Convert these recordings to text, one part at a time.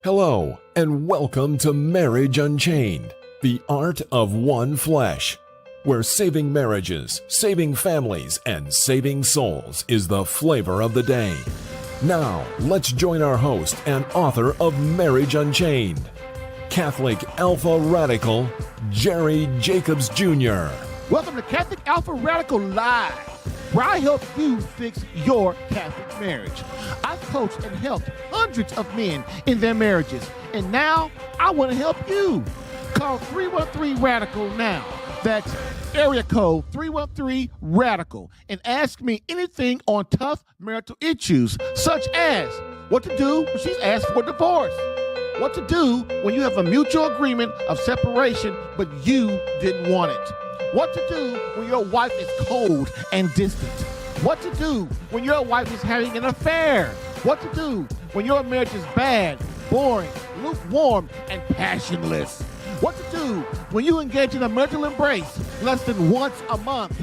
Hello, and welcome to Marriage Unchained, the art of one flesh, where saving marriages, saving families, and saving souls is the flavor of the day. Now, let's join our host and author of Marriage Unchained, Catholic Alpha Radical, Jerry Jacobs Jr. Welcome to Catholic Alpha Radical Live, where I help you fix your Catholic marriage. I've coached and helped hundreds of men in their marriages, and now I want to help you. Call 313-RADICAL now. That's area code 313-RADICAL, and ask me anything on tough marital issues, such as what to do when she's asked for divorce, what to do when you have a mutual agreement of separation but you didn't want it, what to do when your wife is cold and distant, what to do when your wife is having an affair, what to do when your marriage is bad, boring, lukewarm, and passionless, what to do when you engage in a marital embrace less than once a month,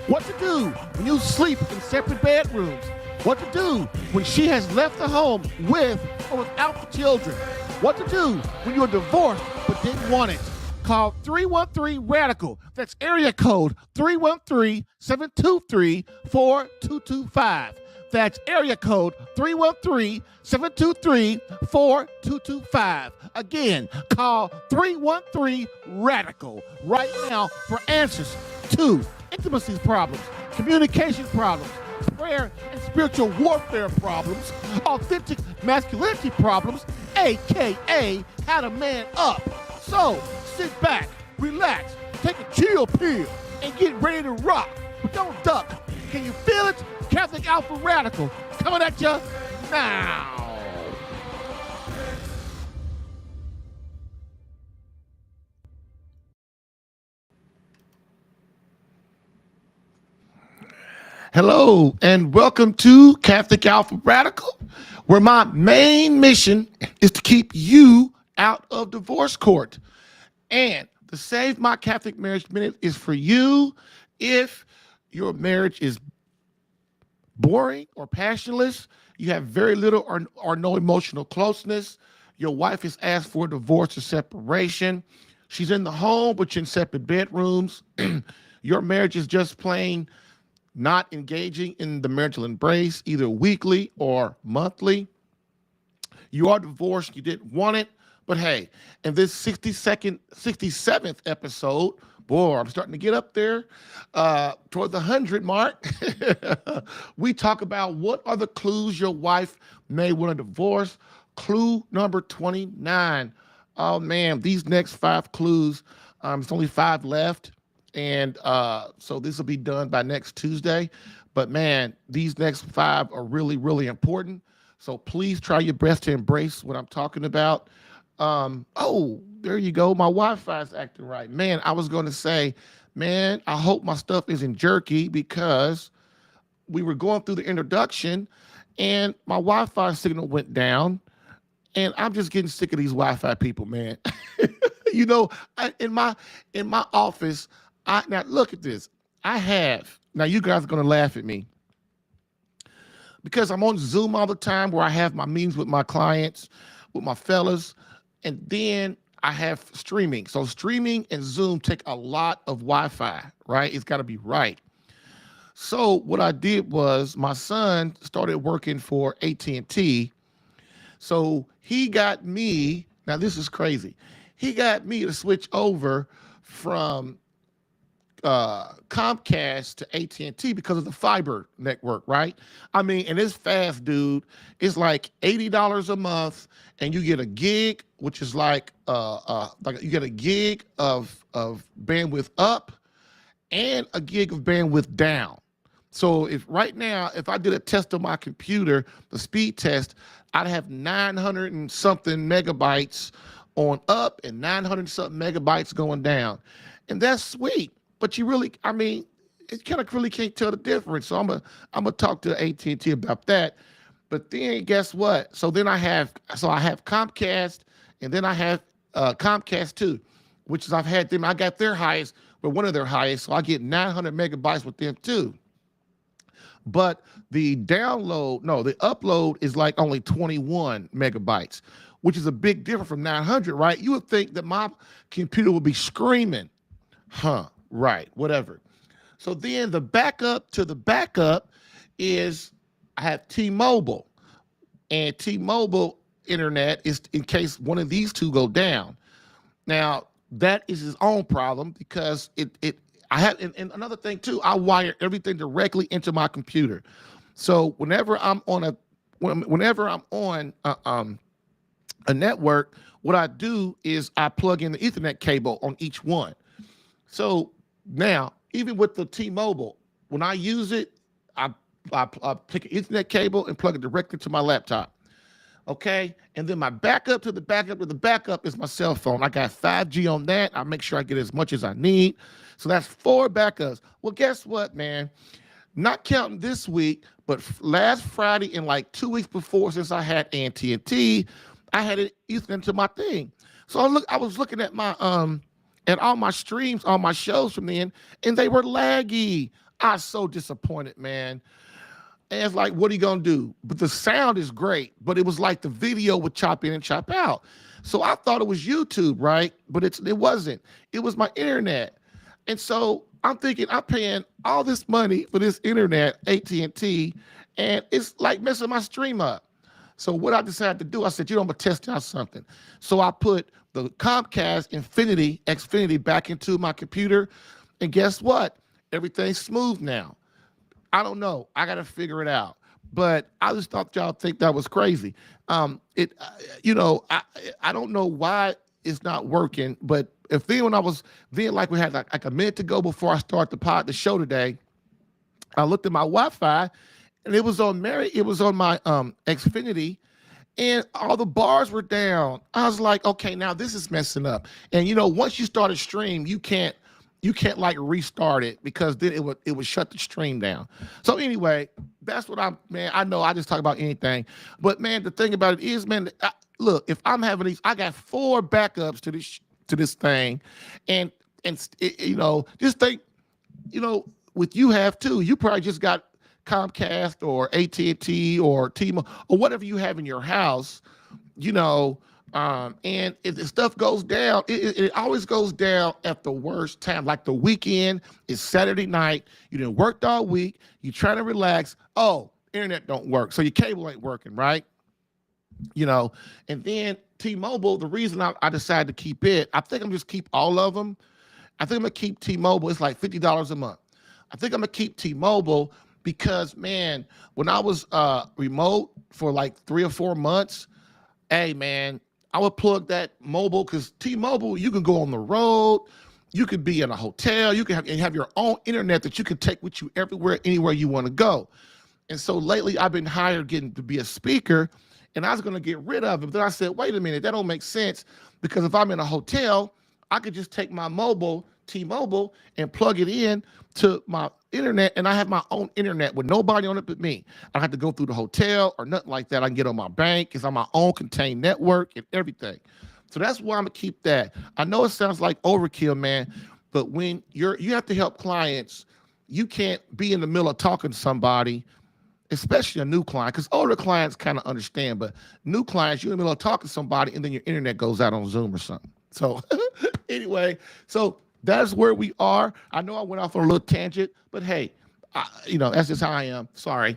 what to do when you sleep in separate bedrooms, what to do when she has left the home with or without the children, what to do when you're divorced but didn't want it. Call 313-RADICAL. That's area code 313-723-4225. That's area code 313-723-4225. Again, call 313-RADICAL right now for answers to intimacy problems, communication problems, prayer and spiritual warfare problems, authentic masculinity problems, aka how to man up. So, sit back, relax, take a chill pill, and get ready to rock. But don't duck. Can you feel it? Catholic Alpha Radical coming at you now. Hello, and welcome to Catholic Alpha Radical, where my main mission is to keep you out of divorce court. And the Save My Catholic Marriage Minute is for you if your marriage is boring or passionless, you have very little or no emotional closeness, your wife has asked for a divorce or separation, she's in the home but you're in separate bedrooms, your marriage is just plain not engaging in the marital embrace either weekly or monthly, you are divorced, you didn't want it. But hey, in this 67th episode, boy, I'm starting to get up there toward the 100 mark. We talk about what are the clues your wife may want to divorce. Clue number 29. Oh man, these next 5 clues, it's only 5 left. And so this will be done by next Tuesday. But man, these next 5 are really, really important. So please try your best to embrace what I'm talking about. Oh, there you go. My Wi-Fi is acting right. Man, I was going to say, man, I hope my stuff isn't jerky because we were going through the introduction and my Wi-Fi signal went down and I'm just getting sick of these Wi-Fi people, man. You know, in my office, now look at this. Now you guys are going to laugh at me because I'm on Zoom all the time where I have my meetings with my clients, with my fellas. And then I have streaming. So streaming and Zoom take a lot of Wi-Fi, right? It's got to be right. So what I did was my son started working for AT&T. So he got me, now this is crazy. He got me to switch over from Comcast to AT&T because of the fiber network, right? I mean, and it's fast, dude. It's like $80 a month, and you get a gig, which is like you get a gig of bandwidth up and a gig of bandwidth down. So if I did a test on my computer, the speed test, I'd have 900 and something megabytes on up and 900 and something megabytes going down, and that's sweet. But you really, I mean, it kind of really can't tell the difference. So I'm gonna talk to AT&T about that. But then guess what? So I have Comcast, and then I have Comcast 2, which is I got their highest, but one of their highest. So I get 900 megabytes with them too. But the upload is like only 21 megabytes, which is a big difference from 900, right? You would think that my computer would be screaming, right, whatever. So then the backup to the backup is I have T-Mobile, and T-Mobile internet is in case one of these two go down. Now that is his own problem because I have and another thing too. I wire everything directly into my computer, so whenever I'm on a network, what I do is I plug in the Ethernet cable on each one. So now, even with the T-Mobile, when I use it, I pick an Ethernet cable and plug it directly to my laptop. Okay, and then my backup to the backup to the backup is my cell phone. I got 5G on that. I make sure I get as much as I need. So that's 4 backups. Well, guess what, man? Not counting this week, but last Friday and like 2 weeks before, since I had AT&T, I had it Ethernet to my thing. So I was looking at my at all my streams, all my shows from then, and they were laggy. I was so disappointed, man. And it's like, what are you gonna do? But the sound is great, but it was like the video would chop in and chop out. So I thought it was YouTube, right? But it wasn't. It was my internet. And so I'm thinking I'm paying all this money for this internet, AT&T, and it's like messing my stream up. So what I decided to do, I said, I'm gonna test out something. So I put the Comcast Xfinity back into my computer, and guess what? Everything's smooth now. I don't know. I got to figure it out. But I just thought y'all think that was crazy. I don't know why it's not working. But if then when I was then like we had like a minute to go before I start the show today, I looked at my Wi-Fi and it was on my Xfinity, and all the bars were down. I was like, okay, now this is messing up. And once you start a stream, you can't like restart it because then it would shut the stream down. So anyway, that's what I know I just talk about anything. But man, the thing about it is, man, look, if I'm having these, I got 4 backups to this thing. And just think, with you have too, you probably just got Comcast or AT&T or T-Mobile or whatever you have in your house, and if the stuff goes down, it always goes down at the worst time. Like the weekend is Saturday night. You done worked all week. You trying to relax. Oh, internet don't work. So your cable ain't working, right? And then T-Mobile, the reason I decided to keep it, I think I'm just keep all of them. I think I'm going to keep T-Mobile. It's like $50 a month. I think I'm going to keep T-Mobile because, man, when I was remote for like 3 or 4 months, hey, man, I would plug that mobile because T-Mobile, you can go on the road. You could be in a hotel. You can have your own internet that you can take with you everywhere, anywhere you want to go. And so lately I've been hired getting to be a speaker, and I was going to get rid of it. But then I said, wait a minute, that don't make sense because if I'm in a hotel, I could just take my T-Mobile, and plug it in to my internet, and I have my own internet with nobody on it but me. I don't have to go through the hotel or nothing like that. I can get on my bank. It's on my own contained network and everything. So that's why I'm gonna keep that. I know it sounds like overkill, man, but when you have to help clients, you can't be in the middle of talking to somebody, especially a new client, because older clients kind of understand, but new clients, you're in the middle of talking to somebody and then your internet goes out on Zoom or something. So anyway, so that's where we are. I know I went off on a little tangent, but hey, that's just how I am. Sorry.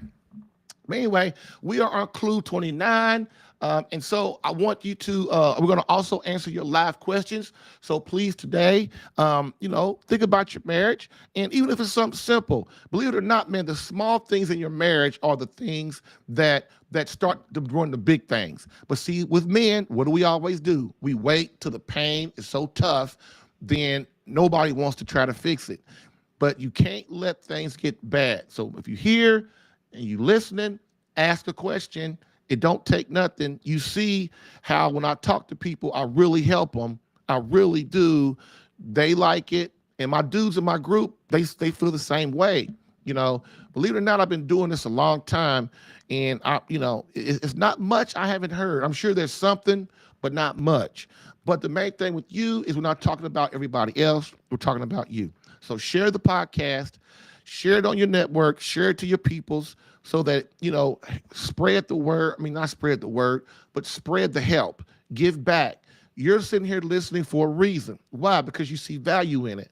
But anyway, we are on Clue 29. And so I want you to, we're going to also answer your live questions. So please today, think about your marriage. And even if it's something simple, believe it or not, man, the small things in your marriage are the things that start to run the big things. But see, with men, what do we always do? We wait till the pain is so tough, then nobody wants to try to fix it. But you can't let things get bad. So if you're here and you're listening, ask a question. It don't take nothing. You see how when I talk to people, I really help them. I really do. They like it. And my dudes in my group, they feel the same way. Believe it or not, I've been doing this a long time. And it's not much I haven't heard. I'm sure there's something, but not much. But the main thing with you is we're not talking about everybody else. We're talking about you. So share the podcast, Share it on your network, share it to your peoples so that, spread the word. I mean, not spread the word, but spread the help. Give back. You're sitting here listening for a reason. Why? Because you see value in it.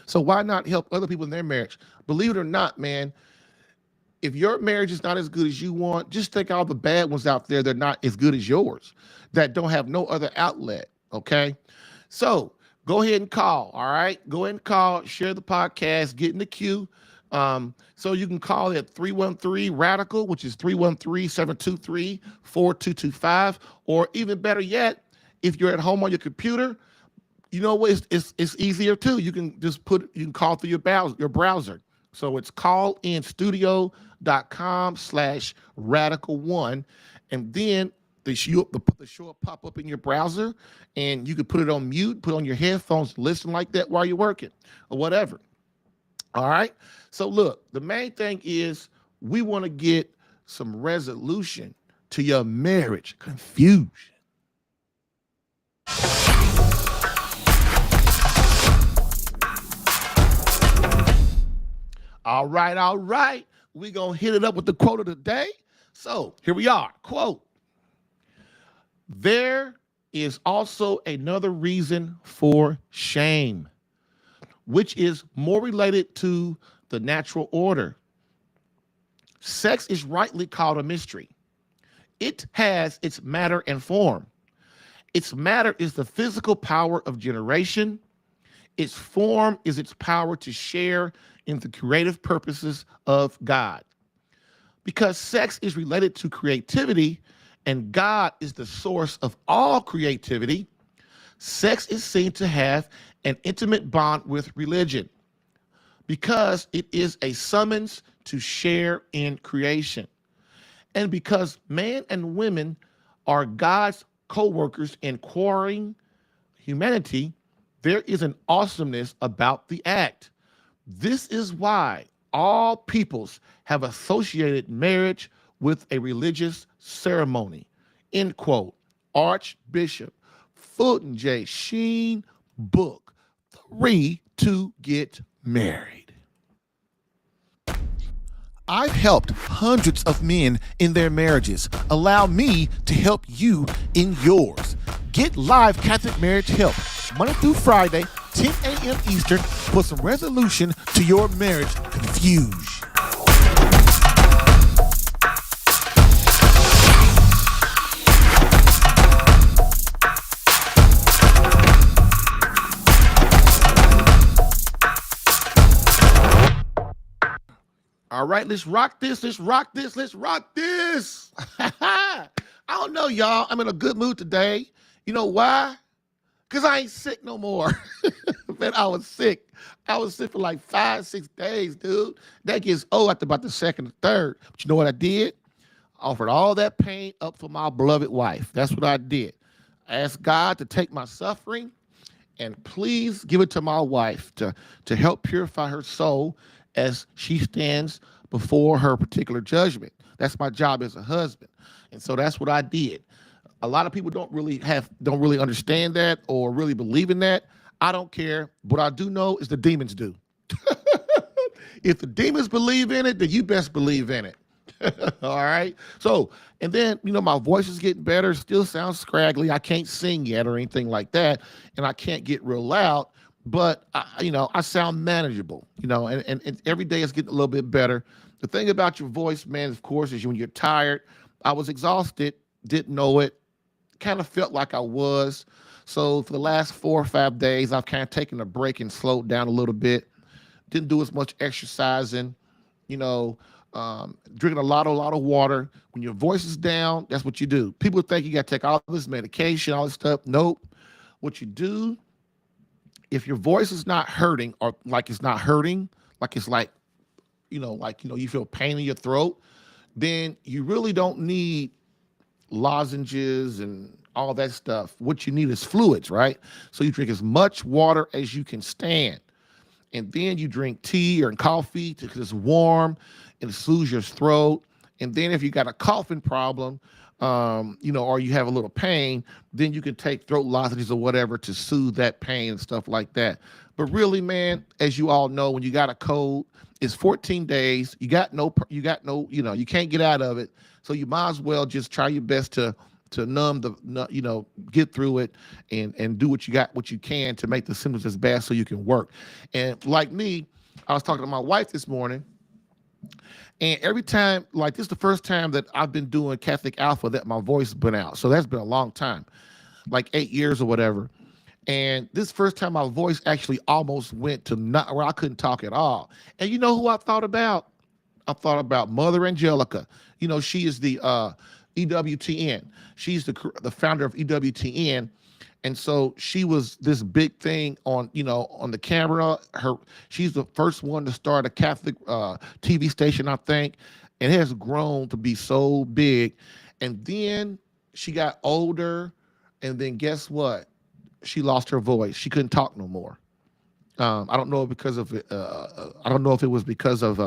So why not help other people in their marriage? Believe it or not, man, if your marriage is not as good as you want, just take all the bad ones out there that are not as good as yours, that don't have no other outlet. Okay. So go ahead and call. All right. Go ahead and call, share the podcast, get in the queue. So you can call at 313 Radical, which is 313-723-4225. Or even better yet, if you're at home on your computer, you know what? It's easier too. You can call through your browser. So it's callinstudio.com/radical1. And then the show will pop up in your browser, and you can put it on mute, put on your headphones, listen like that while you're working or whatever. All right. So look, the main thing is we want to get some resolution to your marriage confusion. All right. We're going to hit it up with the quote of the day. So here we are. Quote: there is also another reason for shame, which is more related to the natural order. Sex is rightly called a mystery. It has its matter and form. Its matter is the physical power of generation. Its form is its power to share in the creative purposes of God. Because sex is related to creativity and God is the source of all creativity, sex is seen to have an intimate bond with religion because it is a summons to share in creation. And because man and women are God's co-workers in quarrying humanity, there is an awesomeness about the act. This is why all peoples have associated marriage with a religious ceremony. End quote. Archbishop Fulton J. Sheen, book 3 to Get Married. I've helped hundreds of men in their marriages. Allow me to help you in yours. Get live Catholic marriage help Monday through Friday, 10 a.m. Eastern, for some resolution to your marriage confusion. All right, let's rock this. I don't know, y'all. I'm in a good mood today. You know why? Because I ain't sick no more. Man, I was sick. I was sick for like 5-6 days, dude. That gets old after about the second or third. But you know what I did? I offered all that pain up for my beloved wife. That's what I did. I asked God to take my suffering and please give it to my wife to help purify her soul as she stands before her particular judgment. That's my job as a husband. And so that's what I did. A lot of people don't really understand that or really believe in that. I don't care. What I do know is the demons do. If the demons believe in it, then you best believe in it. All right. So, and then, my voice is getting better. Still sounds scraggly. I can't sing yet or anything like that. And I can't get real loud, but I sound manageable, and every day it's getting a little bit better. The thing about your voice, man, of course, is when you're tired. I was exhausted, didn't know it, kind of felt like I was. So for the last 4 or 5 days, I've kind of taken a break and slowed down a little bit. Didn't do as much exercising, drinking a lot of water. When your voice is down, that's what you do. People think you got to take all this medication, all this stuff. Nope. What you do, if your voice is not hurting or like it's not hurting, like it's like, you feel pain in your throat, then you really don't need lozenges and all that stuff. What you need is fluids, right? So you drink as much water as you can stand. And then you drink tea or coffee because it's warm and it soothes your throat. And then if you got a coughing problem, or you have a little pain, then you can take throat lozenges or whatever to soothe that pain and stuff like that. But really, man, as you all know, when you got a cold, it's 14 days. You can't get out of it. So you might as well just try your best to get through it and do what you can to make the symptoms as bad so you can work. And like me, I was talking to my wife this morning, and every time, like this is the first time that I've been doing Catholic Alpha that my voice has been out. So that's been a long time, like 8 years or whatever. And this first time my voice actually almost went to not where I couldn't talk at all. And you know who I thought about? I thought about Mother Angelica. She is the EWTN. She's the founder of EWTN. And so she was this big thing on the camera. She's the first one to start a Catholic TV station, I think, and it has grown to be so big. And then she got older, and then guess what? She lost her voice. She couldn't talk no more. I don't know because of it. I don't know if it was because of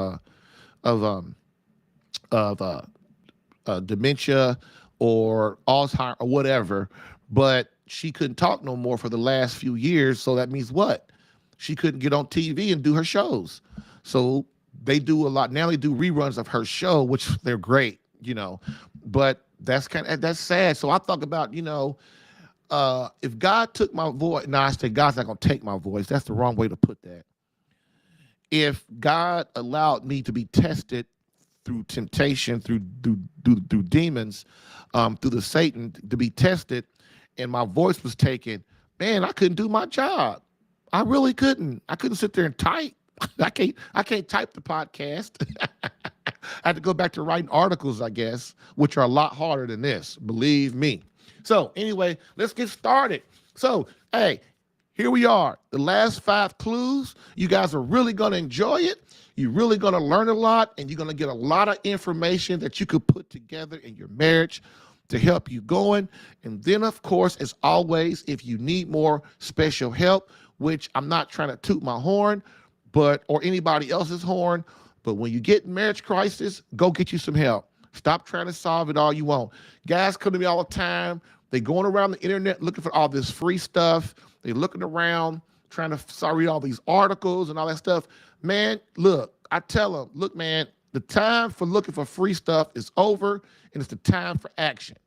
dementia or Alzheimer's or whatever, but she couldn't talk no more for the last few years. So that means what? She couldn't get on TV and do her shows. So they do a lot. Now they do reruns of her show, which they're great, but that's sad. So I thought about, if God took my voice, I said God's not going to take my voice. That's the wrong way to put that. If God allowed me to be tested through temptation, through demons, through the Satan, to be tested, and my voice was taken, man, I couldn't do my job. I really couldn't. I couldn't sit there and type. I can't type the podcast. I had to go back to writing articles, I guess, which are a lot harder than this, believe me. So anyway, let's get started. So, hey, here we are. The last 5 clues. You guys are really going to enjoy it. You're really going to learn a lot, and you're going to get a lot of information that you could put together in your marriage to help you going. And then, of course, as always, if you need more special help, which I'm not trying to toot my horn, or anybody else's horn, but when you get in marriage crisis, go get you some help. Stop trying to solve it all you want. Guys come to me all the time. They going around the internet looking for all this free stuff. They looking around trying to read all these articles and all that stuff. Man, look, I tell them, look, man, the time for looking for free stuff is over, and it's the time for action.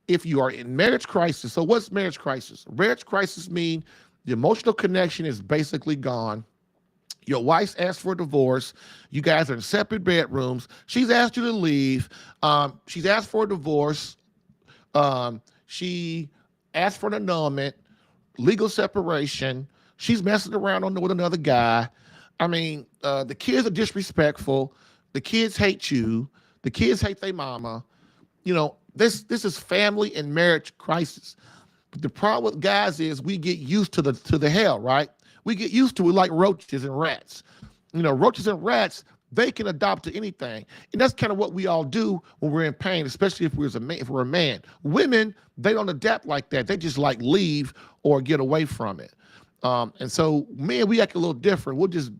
If you are in marriage crisis, so what's marriage crisis? Marriage crisis means the emotional connection is basically gone. Your wife's asked for a divorce. You guys are in separate bedrooms. She's asked you to leave. She's asked for a divorce. She asked for an annulment, legal separation. She's messing around with another guy. I mean, the kids are disrespectful. The kids hate you. The kids hate their mama. This is family and marriage crisis. But the problem with guys is we get used to the hell, right? We get used to it like roaches and rats. Roaches and rats, they can adopt to anything. And that's kind of what we all do when we're in pain, especially if we're a man. Women, they don't adapt like that. They just leave or get away from it. And so men, we act a little different. We'll just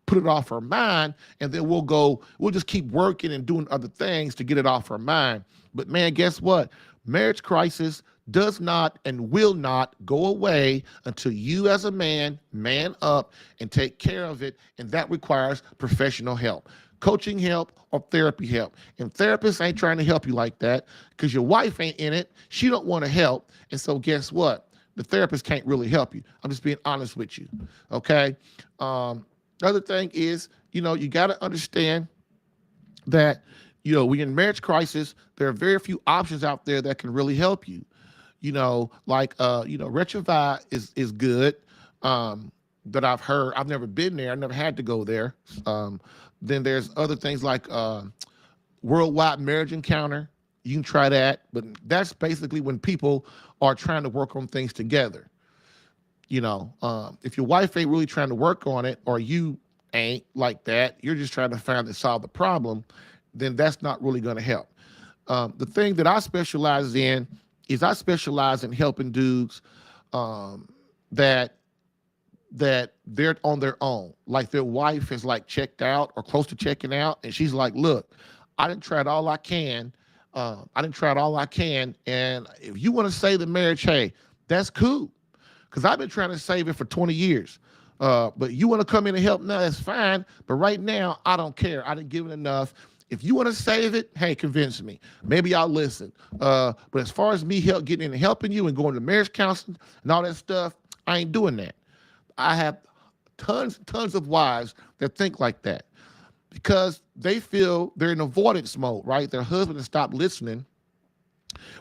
put it off our mind, and then we'll just keep working and doing other things to get it off our mind. But man, guess what? Marriage crisis does not and will not go away until you as a man up and take care of it. And that requires professional help, coaching help or therapy help. And therapists ain't trying to help you like that because your wife ain't in it. She don't want to help. And so guess what? The therapist can't really help you. I'm just being honest with you. Okay. The other thing is, you got to understand that, we're in marriage crisis. There are very few options out there that can really help you. Retrofy is good. That I've heard. I've never been there. I never had to go there. Then there's other things like Worldwide Marriage Encounter. You can try that, but that's basically when people are trying to work on things together. If your wife ain't really trying to work on it, or you ain't like that, you're just trying to find and solve the problem, then that's not really going to help. The thing that I specialize in is I specialize in helping dudes that they're on their own. Like their wife is checked out or close to checking out. And she's like, look, I done tried all I can. I didn't try it all I can. And if you want to save the marriage, hey, that's cool. Because I've been trying to save it for 20 years. But you want to come in and help now, that's fine. But right now, I don't care. I didn't give it enough. If you want to save it, hey, convince me. Maybe I'll listen. But as far as me getting in and helping you and going to marriage counseling and all that stuff, I ain't doing that. I have tons and tons of wives that think like that because they feel they're in avoidance mode, right? Their husband has stopped listening.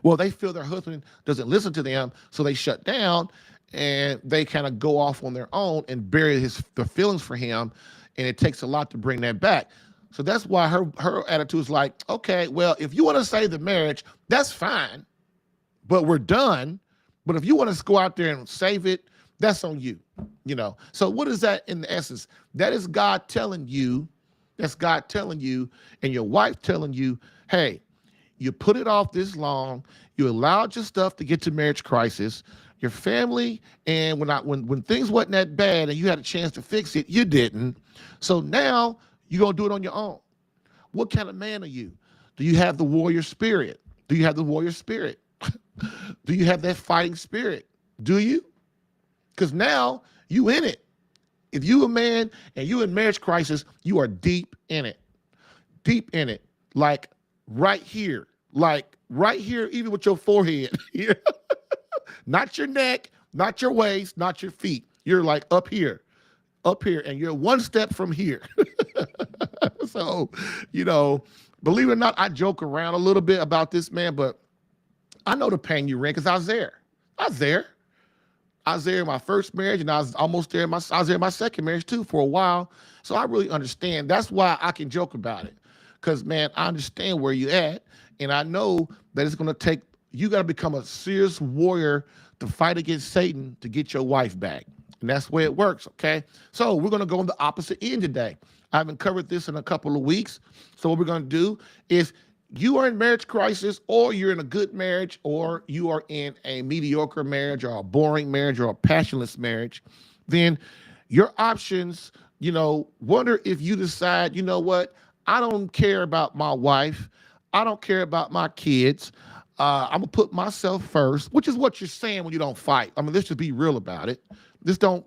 Well, they feel their husband doesn't listen to them, so they shut down and they kind of go off on their own and bury their feelings for him, and it takes a lot to bring that back. So that's why her attitude is like, okay, well, if you want to save the marriage, that's fine, but we're done. But if you want to go out there and save it, that's on you, you know. So what is that in the essence? That is God telling you, that's God telling you, and your wife telling you, hey, you put it off this long, you allowed your stuff to get to marriage crisis, your family, and when things wasn't that bad and you had a chance to fix it, you didn't. So now you're gonna do it on your own. What kind of man are you? Do you have the warrior spirit? Do you have the warrior spirit? Do you have that fighting spirit? Do you? Because now you in it. If you a man and you in marriage crisis, you are deep in it. Deep in it. Like right here. Like right here, even with your forehead. Not your neck, not your waist, not your feet. You're like up here, and you're one step from here. So, you know, believe it or not, I joke around a little bit about this, man, but I know the pain you ran because I was there. I was there. I was there in my first marriage, and I was almost there I was there in my second marriage too for a while. So I really understand. That's why I can joke about it. Because, man, I understand where you at, and I know that it's going to take, you got to become a serious warrior to fight against Satan to get your wife back. And that's the way it works, okay? So we're going to go on the opposite end today. I haven't covered this in a couple of weeks. So what we're going to do is, you are in marriage crisis, or you're in a good marriage, or you are in a mediocre marriage, or a boring marriage, or a passionless marriage, then your options, you know, wonder if you decide, you know what, I don't care about my wife. I don't care about my kids. I'm gonna put myself first, which is what you're saying when you don't fight. I mean, let's just be real about it. Let's don't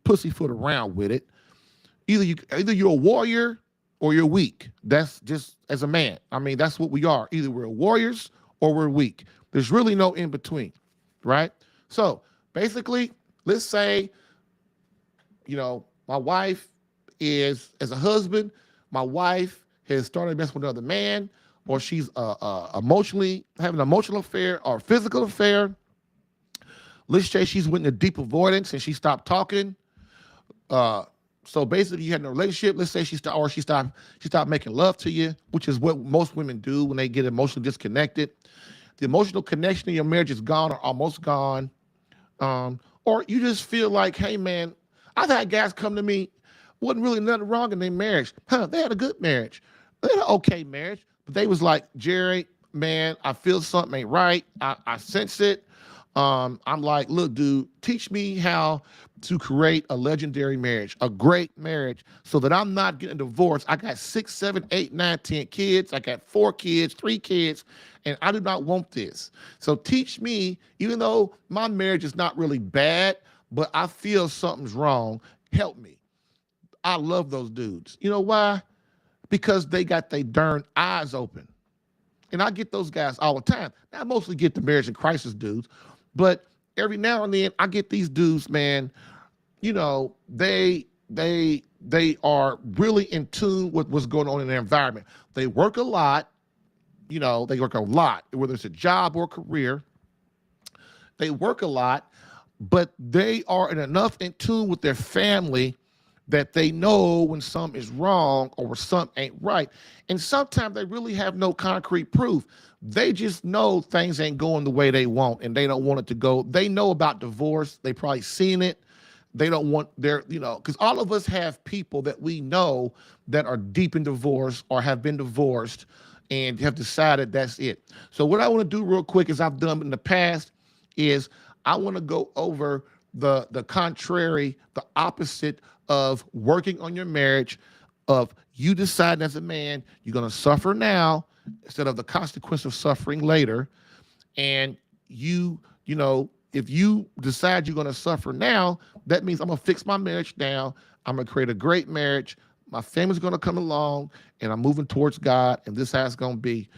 pussyfoot around with it. Either you're a warrior or you're weak. That's just as a man. I mean, that's what we are. Either we're warriors or we're weak. There's really no in between, right? So basically, let's say, you know, my wife is, as a husband, my wife has started messing with another man, or she's emotionally having an emotional affair or physical affair. Let's say she's went into deep avoidance and she stopped talking. So basically, you had a relationship. Let's say she stopped making love to you, which is what most women do when they get emotionally disconnected. The emotional connection in your marriage is gone or almost gone. Or you just feel like, hey man, I've had guys come to me, wasn't really nothing wrong in their marriage. They had a good marriage. They had an okay marriage, but they was like, Jerry, man, I feel something ain't right. I sense it. I'm like, look, dude, teach me how to create a legendary marriage, a great marriage, so that I'm not getting divorced. I got 6, 7, 8, 9, 10 kids. I got 4 kids, 3 kids, and I do not want this. So teach me, even though my marriage is not really bad, but I feel something's wrong, help me. I love those dudes. You know why? Because they got their darn eyes open. And I get those guys all the time. Now, I mostly get the marriage and crisis dudes, but every now and then I get these dudes, man, you know, they are really in tune with what's going on in their environment. They work a lot, you know, whether it's a job or a career. They work a lot, but they are enough in tune with their family that they know when something is wrong or when something ain't right. And sometimes they really have no concrete proof. They just know things ain't going the way they want, and they don't want it to go. They know about divorce. They probably seen it. They don't want their, you know, because all of us have people that we know that are deep in divorce or have been divorced and have decided that's it. So what I want to do real quick, as I've done in the past, is I want to go over the contrary, the opposite of working on your marriage, of You decide as a man, you're going to suffer now instead of the consequence of suffering later. And if you decide you're going to suffer now, that means I'm going to fix my marriage now. I'm going to create a great marriage. My family's going to come along and I'm moving towards God, and this is how it's going to be.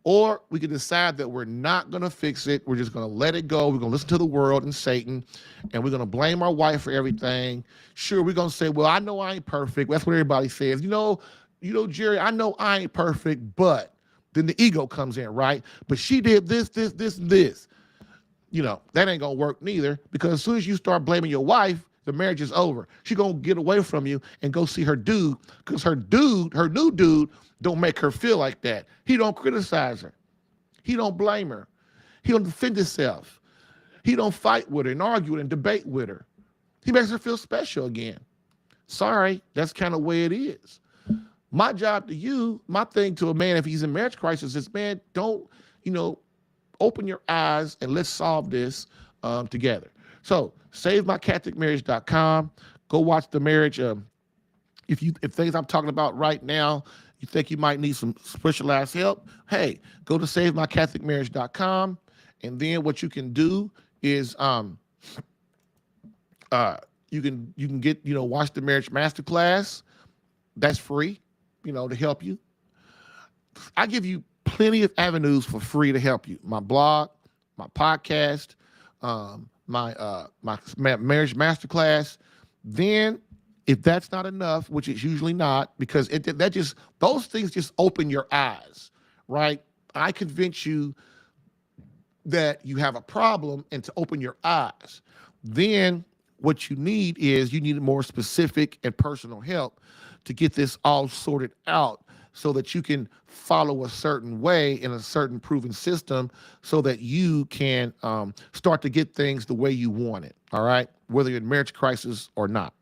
Or we can decide that we're not going to fix it. We're just going to let it go. We're going to listen to the world and Satan, and we're going to blame our wife for everything. Sure, we're going to say, well, I know I ain't perfect. That's what everybody says. Jerry, I know I ain't perfect, but then the ego comes in, right? But she did this, this, this, and this. That ain't going to work neither, because as soon as you start blaming your wife, the marriage is over. She going to get away from you and go see her dude, because her new dude, don't make her feel like that. He don't criticize her. He don't blame her. He don't defend himself. He don't fight with her and argue with her and debate with her. He makes her feel special again. Sorry, that's kind of the way it is. My job to you, my thing to a man if he's in marriage crisis is, man, don't, open your eyes and let's solve this together. So SaveMyCatholicMarriage.com. Go watch the marriage. If things I'm talking about right now, you think you might need some specialized help, hey, go to SaveMyCatholicMarriage.com. And then what you can do is you can get, watch the marriage masterclass. That's free, to help you. I give you plenty of avenues for free to help you. My blog, my podcast, my marriage masterclass. Then, if that's not enough, which it's usually not, because those things just open your eyes, right? I convince you that you have a problem and to open your eyes. Then what you need more specific and personal help to get this all sorted out so that you can follow a certain way in a certain proven system so that you can start to get things the way you want it, all right? Whether you're in marriage crisis or not,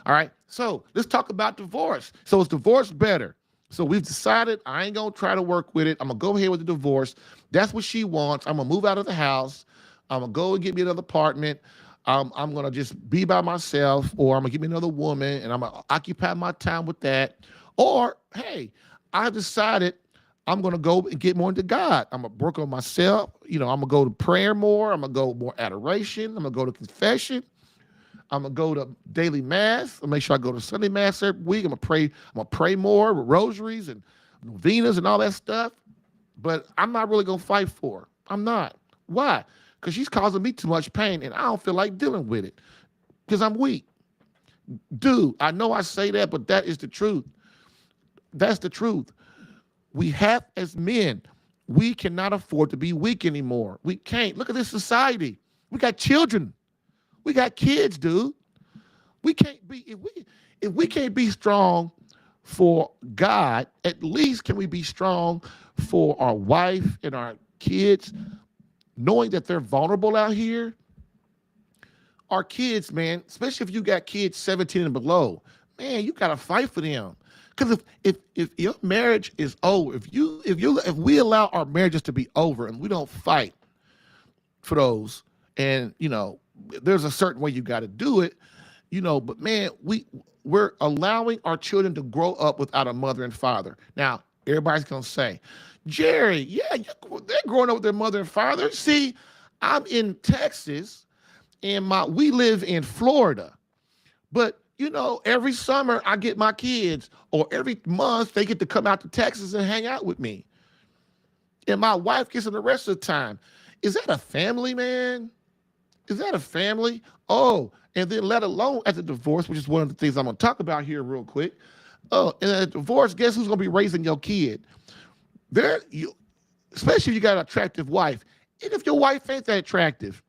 all right? So let's talk about divorce. So is divorce better? So we've decided I ain't going to try to work with it. I'm going to go ahead with the divorce. That's what she wants. I'm going to move out of the house. I'm going to go and get me another apartment. I'm going to just be by myself, or I'm going to get me another woman, and I'm going to occupy my time with that. Or, hey, I decided I'm going to go and get more into God. I'm going to work on myself. I'm going to go to prayer more. I'm going to go more adoration. I'm going to go to confession. I'm going to go to daily mass. I'll make sure I go to Sunday mass every week. I'm going to pray more with rosaries and novenas and all that stuff. But I'm not really going to fight for her. I'm not. Why? Because she's causing me too much pain, and I don't feel like dealing with it because I'm weak. Dude, I know I say that, but that is the truth. That's the truth. We have, as men, we cannot afford to be weak anymore. We can't. Look at this society. We got children. We got kids, dude. We can't be, if we can't be strong for God, at least can we be strong for our wife and our kids, knowing that they're vulnerable out here? Our kids, man, especially if you got kids 17 and below, man, you gotta fight for them. Because if your marriage is over, if we allow our marriages to be over and we don't fight for those, and there's a certain way you got to do it, but man, we're allowing our children to grow up without a mother and father. Now, everybody's gonna say, Jerry, yeah, they're growing up with their mother and father. See, I'm in Texas, and we live in Florida, but every summer I get my kids, or every month they get to come out to Texas and hang out with me. And my wife gets them the rest of the time. Is that a family, man? Is that a family? Oh, and then let alone at the divorce, which is one of the things I'm going to talk about here real quick. Oh, and at the divorce, guess who's going to be raising your kid? Especially if you got an attractive wife. And if your wife ain't that attractive,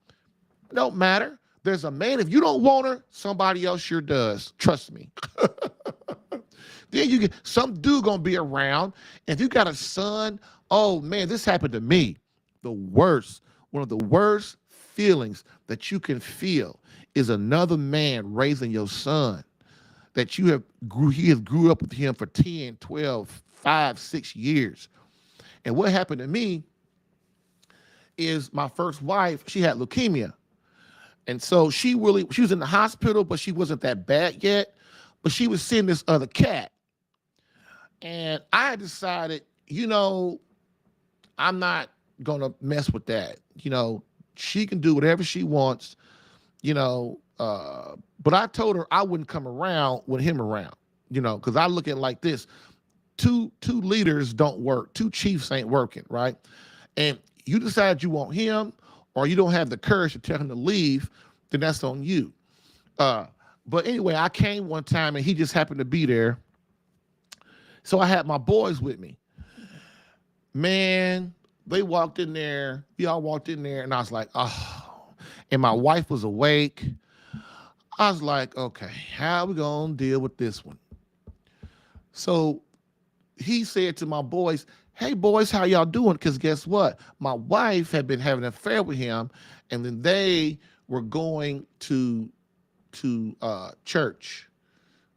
it don't matter. There's a man, if you don't want her, somebody else sure does. Trust me. Then some dude gonna be around. And if you got a son, oh man, this happened to me. One of the worst feelings that you can feel is another man raising your son that he has grew up with him for 10, 12, 5, 6 years. And what happened to me is my first wife, she had leukemia. And so she was in the hospital, but she wasn't that bad yet. But she was seeing this other cat. And I decided, I'm not gonna mess with that. She can do whatever she wants, but I told her I wouldn't come around with him around, because I look at it like this. Two leaders don't work. Two chiefs ain't working, right? And you decide you want him or you don't have the courage to tell him to leave, then that's on you. But anyway, I came one time and he just happened to be there. So I had my boys with me. Man, they walked in there. We all walked in there and I was like, oh. And my wife was awake. I was like, okay, how are we going to deal with this one? So he said to my boys, hey, boys, how y'all doing? Because guess what? My wife had been having an affair with him, and then they were going to church.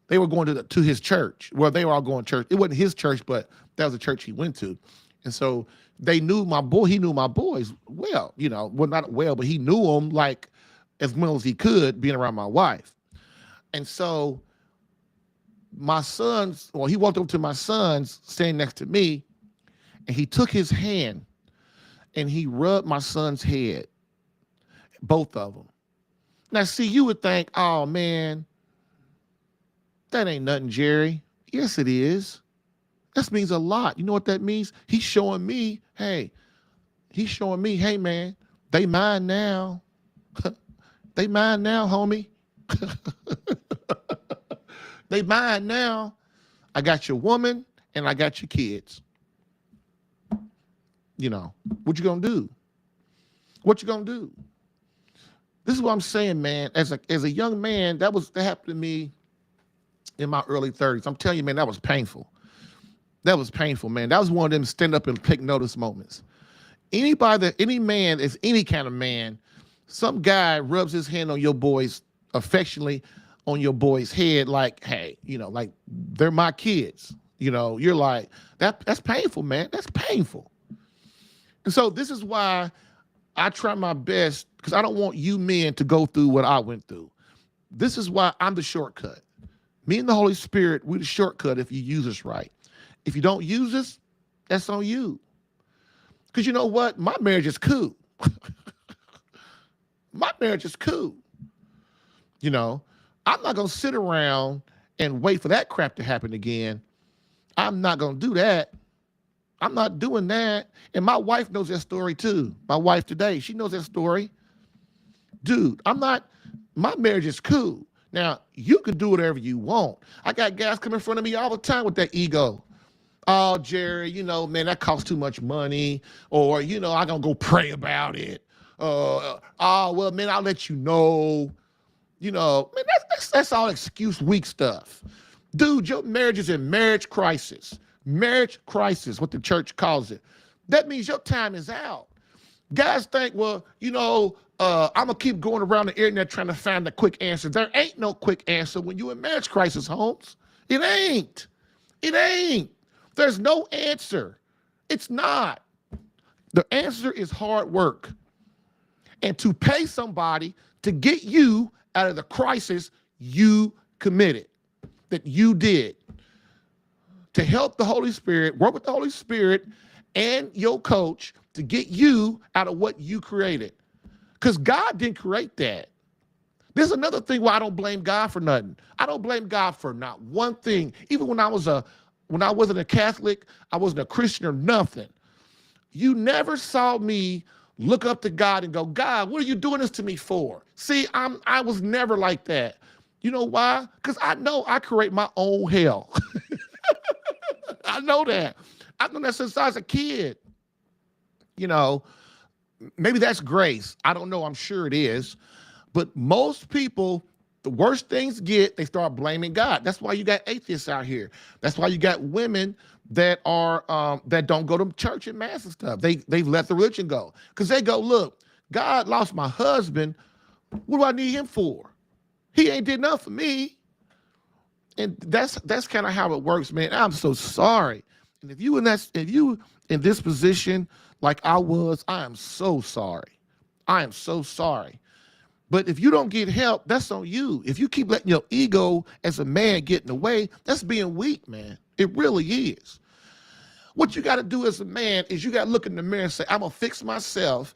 They were going to his church. Well, they were all going to church. It wasn't his church, but that was the church he went to. And so they knew my boy. He knew my boys well, well, not well, but he knew them like as well as he could being around my wife. And so my sons, he walked over to my sons standing next to me, and he took his hand and he rubbed my son's head, both of them. Now, see, you would think, oh, man, that ain't nothing, Jerry. Yes, it is. That means a lot. You know what that means? He's showing me, hey, man, they mine now. They mine now, homie. They mine now. I got your woman and I got your kids. What you gonna do? What you gonna do? This is what I'm saying, man. As a young man, that happened to me in my early 30s. I'm telling you, man, that was painful. That was painful, man. That was one of them stand up and take notice moments. Any man is any kind of man, some guy rubs his hand on your boys affectionately on your boy's head, like, hey, like they're my kids. You're like, that's painful, man. That's painful. And so this is why I try my best, because I don't want you men to go through what I went through. This is why I'm the shortcut. Me and the Holy Spirit, we're the shortcut if you use us right. If you don't use us, that's on you. Because you know what? My marriage is cool. My marriage is cool. I'm not going to sit around and wait for that crap to happen again. I'm not going to do that. I'm not doing that. And my wife knows that story too. My wife today, she knows that story. Dude, my marriage is cool. Now, you can do whatever you want. I got guys come in front of me all the time with that ego. Oh, Jerry, man, that costs too much money. Or, I'm going to go pray about it. Well, man, I'll let you know. Man, that's all excuse weak stuff. Dude, your marriage is in marriage crisis. Marriage crisis, what the church calls it. That means your time is out. Guys think, well, I'm going to keep going around the internet trying to find the quick answer. There ain't no quick answer when you're in marriage crisis, Holmes. It ain't. There's no answer. It's not. The answer is hard work. And to pay somebody to get you out of the crisis you committed, that you did. To help the Holy Spirit, work with the Holy Spirit and your coach to get you out of what you created. Because God didn't create that. There's another thing why I don't blame God for nothing. I don't blame God for not one thing. Even when I wasn't a Catholic, I wasn't a Christian or nothing. You never saw me look up to God and go, God, what are you doing this to me for? See, I was never like that. You know why? Because I know I create my own hell. I know that. I've done that since I was a kid. Maybe that's grace. I don't know. I'm sure it is. But most people, the worst things get, they start blaming God. That's why you got atheists out here. That's why you got women that are that don't go to church and mass and stuff. They've let the religion go. Because they go, look, God lost my husband. What do I need him for? He ain't did nothing for me. And that's kind of how it works, man. I'm so sorry. And if you in this position like I was, I am so sorry. I am so sorry. But if you don't get help, that's on you. If you keep letting your ego as a man get in the way, that's being weak, man. It really is. What you got to do as a man is you got to look in the mirror and say, I'm going to fix myself.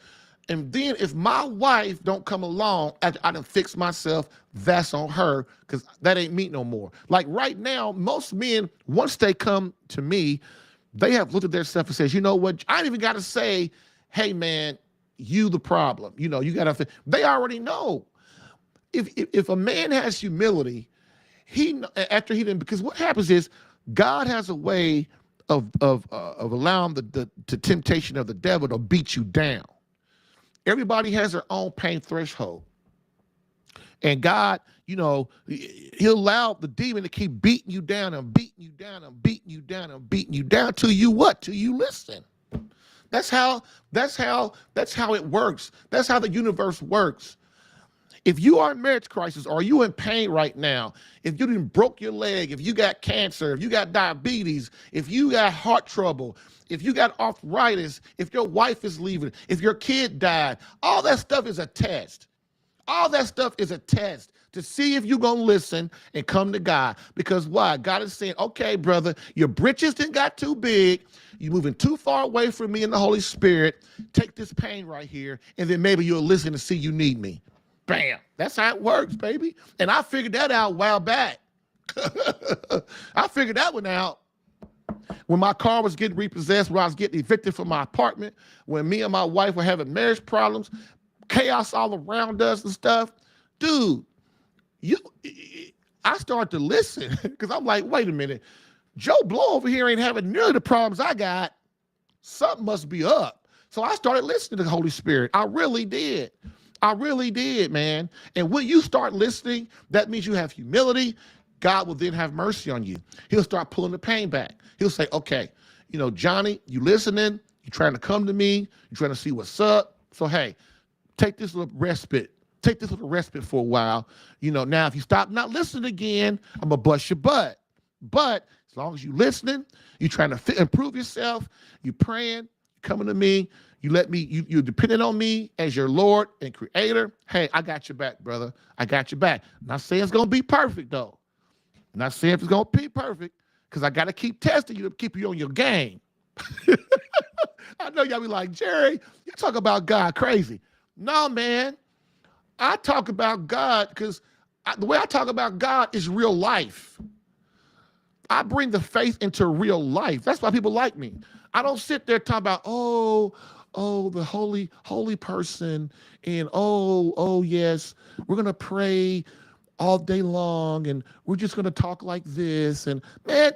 And then if my wife don't come along after I done fix myself, that's on her, because that ain't me no more. Like right now, most men, once they come to me, they have looked at themselves and says, you know what? I ain't even got to say, hey, man, you the problem. You know, you got to, they already know. If a man has humility, after he didn't, because what happens is God has a way of allowing the temptation of the devil to beat you down. Everybody has their own pain threshold. And God, you know, he'll allow the demon to keep beating you down and beating you down and beating you down and beating you down till you what? Till you listen. That's how it works. That's how the universe works. If you are in marriage crisis or you in pain right now, if you didn't broke your leg, if you got cancer, if you got diabetes, if you got heart trouble, if you got arthritis, if your wife is leaving, if your kid died, all that stuff is a test. All that stuff is a test to see if you're going to listen and come to God. Because why? God is saying, okay, brother, your britches didn't got too big. You're moving too far away from me and the Holy Spirit. Take this pain right here, and then maybe you'll listen and see you need me. Bam. That's how it works, baby. And I figured that out a while back. I figured that one out when my car was getting repossessed, when I was getting evicted from my apartment, when me and my wife were having marriage problems, chaos all around us and stuff. Dude, I started to listen because I'm like, wait a minute. Joe Blow over here ain't having nearly the problems I got. Something must be up. So I started listening to the Holy Spirit. I really did. I really did, man. And when you start listening, that means you have humility. God will then have mercy on you. He'll start pulling the pain back. He'll say, okay, you know, Johnny, you listening? You trying to come to me? You trying to see what's up? So, hey, take this little respite. Take this little respite for a while. You know, now if you stop not listening again, I'm going to bust your butt. But as long as you listening, you trying to improve yourself, you praying, you coming to me, you let me, you're depending on me as your Lord and creator. Hey, I got your back, brother. I got your back. I'm not saying it's going to be perfect, though. I'm not saying it's going to be perfect, because I got to keep testing you to keep you on your game. I know y'all be like, Jerry, you talk about God crazy. No, man. I talk about God because the way I talk about God is real life. I bring the faith into real life. That's why people like me. I don't sit there talking about, oh, the holy person, and oh, yes, we're going to pray all day long, and we're just going to talk like this. And man,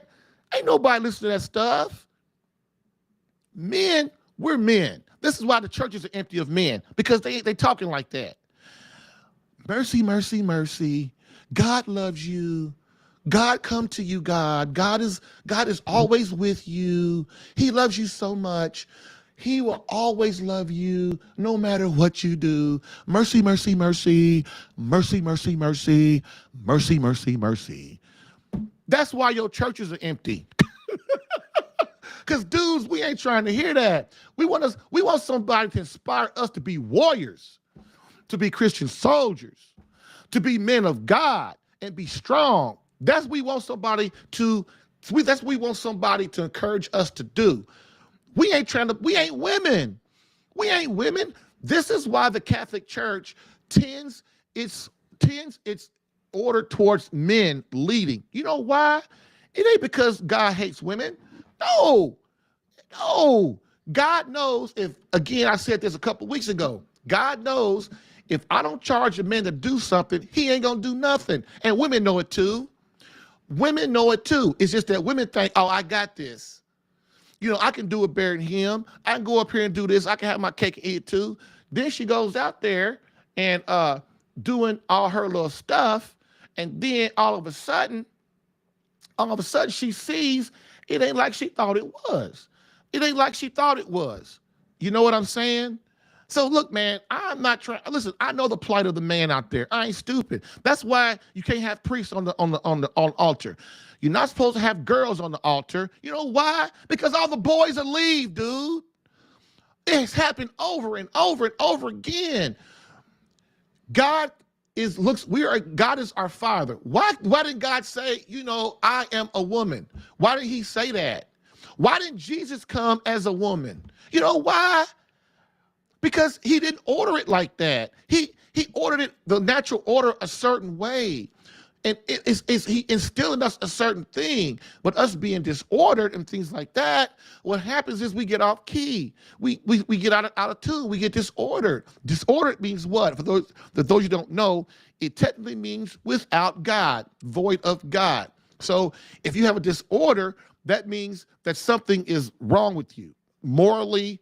ain't nobody listening to that stuff. Men, we're men. This is why the churches are empty of men, because they talking like that. Mercy, mercy, mercy. God loves you. God come to you, God. God is always with you. He loves you so much. He will always love you no matter what you do. Mercy, mercy, mercy. Mercy, mercy, mercy. Mercy, mercy, mercy. That's why your churches are empty. Because dudes, we ain't trying to hear that. We want somebody to inspire us to be warriors, to be Christian soldiers, to be men of God and be strong. That's what we want somebody to encourage us to do. We ain't women. We ain't women. This is why the Catholic Church tends its order towards men leading. You know why? It ain't because God hates women. No. God knows again, I said this a couple weeks ago, God knows if I don't charge a man to do something, he ain't gonna do nothing. And women know it too. Women know it too. It's just that women think, oh, I got this. You know, I can do it better than him. I can go up here and do this. I can have my cake and eat it too. Then she goes out there and doing all her little stuff. And then all of a sudden she sees it ain't like she thought it was. It ain't like she thought it was. You know what I'm saying? So look, man, I'm not trying. Listen, I know the plight of the man out there. I ain't stupid. That's why you can't have priests on altar. You're not supposed to have girls on the altar. You know why? Because all the boys will leave, dude. It's happened over and over and over again. God God is our father. Why didn't God say, I am a woman? Why did he say that? Why didn't Jesus come as a woman? You know why? Because he didn't order it like that. He ordered it, the natural order, a certain way. And he instilled in us a certain thing. But us being disordered and things like that, what happens is we get off key. We get out of tune. We get disordered. Disordered means what? For those you don't know, it technically means without God, void of God. So if you have a disorder, that means that something is wrong with you, morally,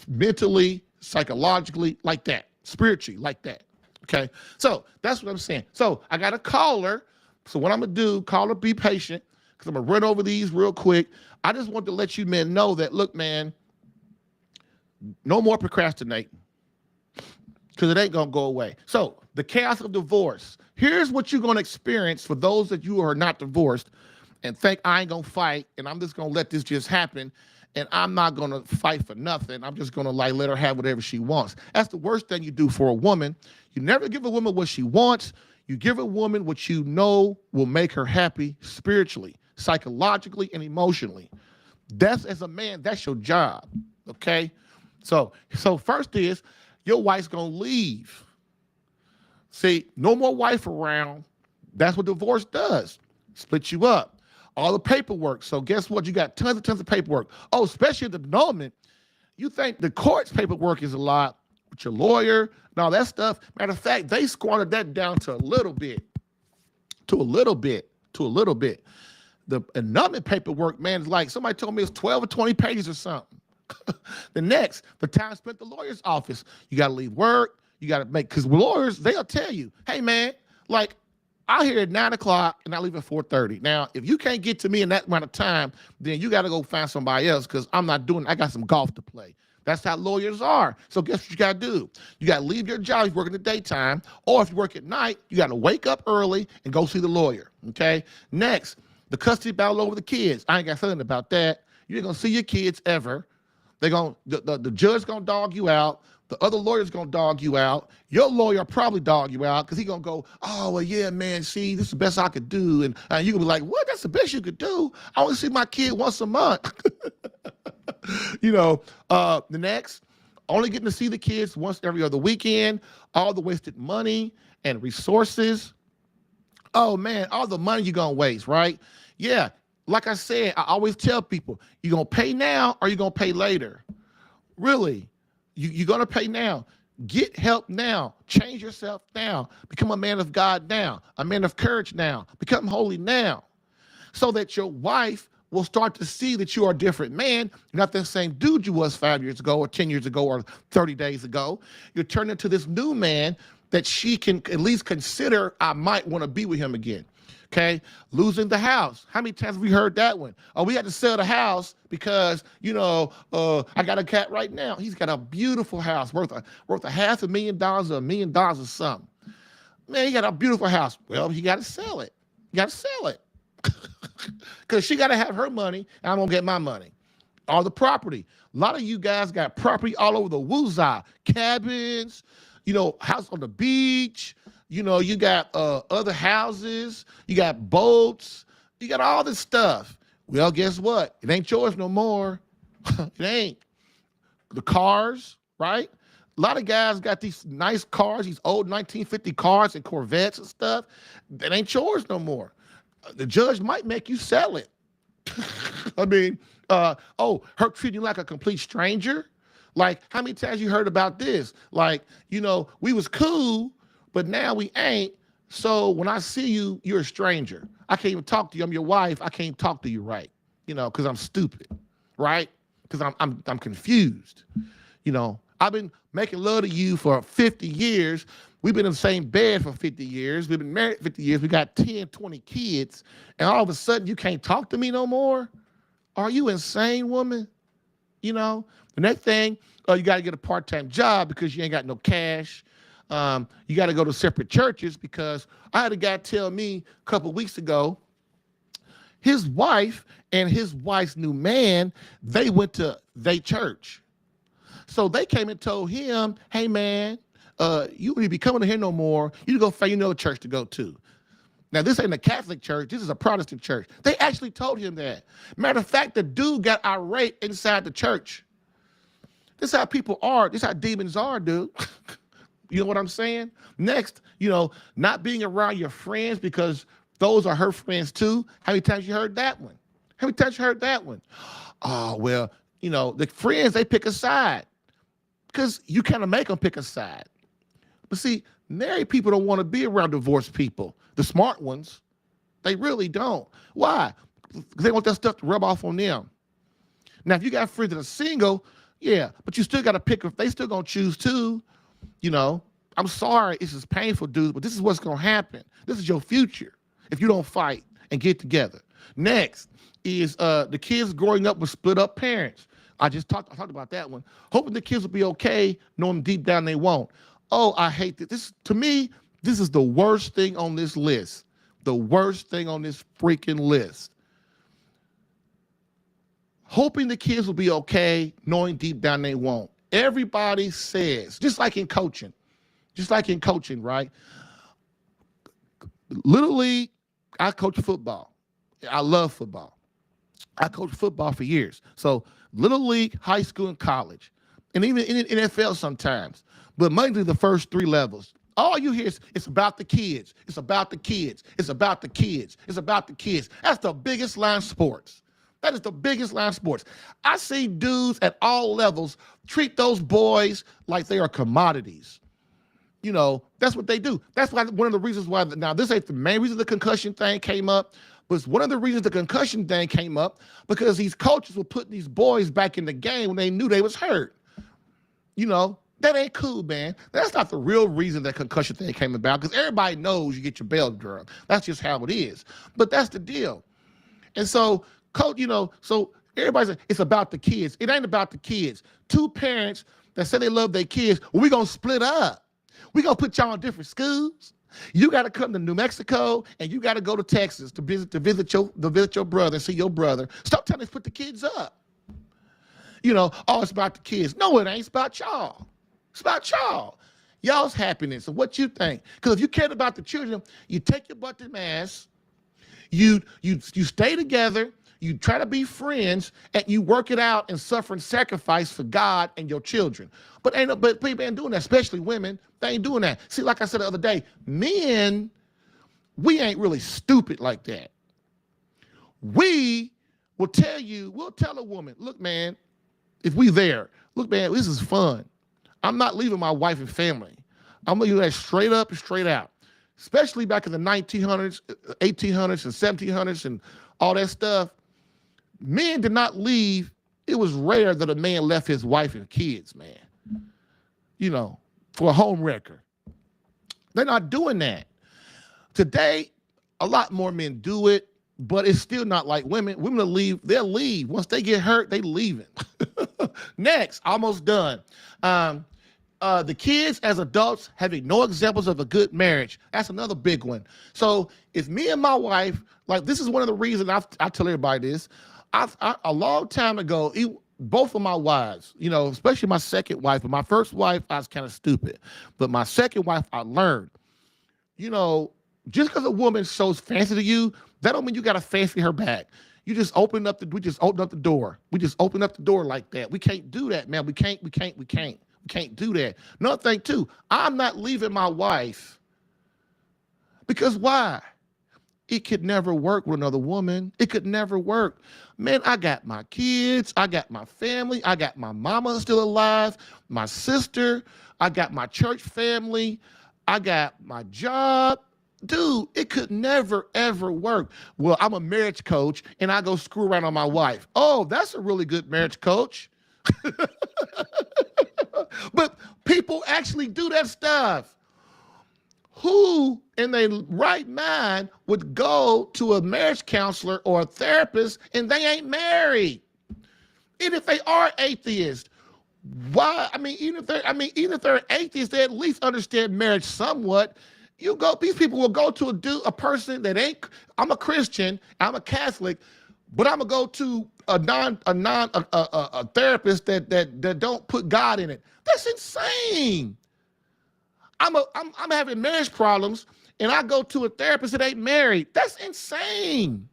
mentally, psychologically, like that, spiritually, like that. Okay, so that's what I'm saying. So I got a caller. So what I'm gonna do, caller, be patient, because I'm gonna run over these real quick. I just want to let you men know that, look, man, no more procrastinating, because it ain't gonna go away. So the chaos of divorce. Here's what you're gonna experience for those that you are not divorced and think I ain't gonna fight and I'm just gonna let this just happen. And I'm not going to fight for nothing. I'm just going to let her have whatever she wants. That's the worst thing you do for a woman. You never give a woman what she wants. You give a woman what you know will make her happy spiritually, psychologically, and emotionally. That's, as a man, that's your job, okay? So first is, your wife's going to leave. See, no more wife around. That's what divorce does. Split you up. All the paperwork. So guess what? You got tons of paperwork. Oh, especially the annulment. You think the court's paperwork is a lot with your lawyer and all that stuff. Matter of fact, they squandered that down to a little bit. The annulment paperwork, man, is like, somebody told me it's 12 or 20 pages or something. The time spent at the lawyer's office. You got to leave work. You got to because lawyers, they'll tell you, hey, man, like, I'm here at 9 o'clock and I leave at 4:30. Now, if you can't get to me in that amount of time, then you got to go find somebody else, because I'm not doing it. I got some golf to play. That's how lawyers are. So guess what you got to do? You got to leave your job if you work in the daytime, or if you work at night, you got to wake up early and go see the lawyer, okay? Next, the custody battle over the kids. I ain't got feeling about that. You ain't going to see your kids ever. The judge's going to dog you out. The other lawyer's going to dog you out. Your lawyer probably dog you out, because he's going to go, oh, well, yeah, man, see, this is the best I could do. And you're going to be like, what? That's the best you could do? I only see my kid once a month. The next, only getting to see the kids once every other weekend, all the wasted money and resources. Oh, man, all the money you're going to waste, right? Yeah, like I said, I always tell people, you're going to pay now or you're going to pay later. Really. You're going to pay now. Get help now. Change yourself now. Become a man of God now. A man of courage now. Become holy now. So that your wife will start to see that you are a different man. You're not the same dude you was 5 years ago or 10 years ago or 30 days ago. You're turning into this new man that she can at least consider, I might want to be with him again. Okay, losing the house. How many times have we heard that one? Oh, we had to sell the house because, I got a cat right now. He's got a beautiful house worth a $500,000 or $1 million or something. Man, he got a beautiful house. Well, he got to sell it. You got to sell it. Because she got to have her money, and I'm going to get my money. All the property. A lot of you guys got property all over the woozah. Cabins, house on the beach. You got other houses, you got boats, you got all this stuff. Well, guess what? It ain't yours no more. It ain't. The cars, right? A lot of guys got these nice cars, these old 1950 cars and Corvettes and stuff. That ain't yours no more. The judge might make you sell it. I mean, her treating you like a complete stranger. Like, how many times you heard about this? Like, we was cool, but now we ain't. So when I see you, you're a stranger. I can't even talk to you. I'm your wife. I can't talk to you right, because I'm stupid, right? Because I'm confused. I've been making love to you for 50 years. We've been in the same bed for 50 years. We've been married 50 years. We got 10, 20 kids. And all of a sudden you can't talk to me no more? Are you insane, woman? The next thing, you got to get a part-time job because you ain't got no cash. You got to go to separate churches, because I had a guy tell me a couple weeks ago, his wife and his wife's new man, they went to their church. So they came and told him, hey man, you wouldn't be coming here no more. You go find another church to go to. Now, this ain't a Catholic church. This is a Protestant church. They actually told him that. Matter of fact, the dude got irate inside the church. This is how people are. This is how demons are, dude. You know what I'm saying? Next, not being around your friends because those are her friends too. How many times you heard that one? How many times you heard that one? Oh, well, the friends, they pick a side because you kind of make them pick a side. But see, married people don't want to be around divorced people. The smart ones, they really don't. Why? Because they want that stuff to rub off on them. Now, if you got friends that are single, yeah, but you still got to pick if they still going to choose too. I'm sorry, it's just painful, dude, but this is what's going to happen. This is your future if you don't fight and get together. Next is the kids growing up with split up parents. I talked about that one. Hoping the kids will be okay, knowing deep down they won't. Oh, I hate this. To me, this is the worst thing on this list. The worst thing on this freaking list. Hoping the kids will be okay, knowing deep down they won't. Everybody says, just like in coaching, right? Little League, I coach football. I love football. I coached football for years. So Little League, high school, and college. And even in NFL sometimes. But mainly the first three levels. All you hear is, it's about the kids. It's about the kids. It's about the kids. It's about the kids. That's the biggest line of sports. That is the biggest line of sports. I see dudes at all levels treat those boys like they are commodities. That's what they do. That's why one of the reasons why, now this ain't the main reason the concussion thing came up, but it's one of the reasons the concussion thing came up because these coaches were putting these boys back in the game when they knew they was hurt. That ain't cool, man. That's not the real reason that concussion thing came about because everybody knows you get your bell drug. That's just how it is. But that's the deal. And so, coach, so everybody says it's about the kids. It ain't about the kids. Two parents that say they love their kids, well, we're going to split up. We're going to put y'all in different schools. You got to come to New Mexico and you got to go to Texas to visit your brother and see your brother. Stop telling us to put the kids up. Oh, it's about the kids. No, it ain't. It's about y'all. It's about y'all. Y'all's happiness and what you think. Because if you cared about the children, you take your butt to mass, you stay together, you try to be friends, and you work it out and suffer and sacrifice for God and your children. But people ain't doing that, especially women. They ain't doing that. See, like I said the other day, men, we ain't really stupid like that. We'll tell a woman, look, man, if we there, look, man, this is fun. I'm not leaving my wife and family. I'm going to do that straight up and straight out. Especially back in the 1900s, 1800s, and 1700s and all that stuff. Men did not leave. It was rare that a man left his wife and kids, man. For a home wrecker. They're not doing that. Today, a lot more men do it, but it's still not like women. Women will leave. They'll leave. Once they get hurt, they leaving. Next, almost done. The kids as adults having no examples of a good marriage. That's another big one. So if me and my wife, like this is one of the reasons I tell everybody this. A long time ago, both of my wives, especially my second wife, but my first wife, I was kind of stupid. But my second wife, I learned, just because a woman shows fancy to you, that don't mean you got to fancy her back. We just open up the door. We just open up the door like that. We can't do that, man. We can't do that. Another thing too, I'm not leaving my wife because why? It could never work with another woman. It could never work. Man, I got my kids. I got my family. I got my mama still alive, my sister. I got my church family. I got my job. Dude, it could never, ever work. Well, I'm a marriage coach and I go screw around on my wife. Oh, that's a really good marriage coach. But people actually do that stuff. Who in their right mind would go to a marriage counselor or a therapist and they ain't married? And if they are atheists, why? Even if they're atheists, they at least understand marriage somewhat. These people will go to a person that ain't. I'm a Christian, I'm a Catholic, but I'm gonna go to a therapist that don't put God in it. That's insane. I'm having marriage problems, and I go to a therapist that ain't married. That's insane.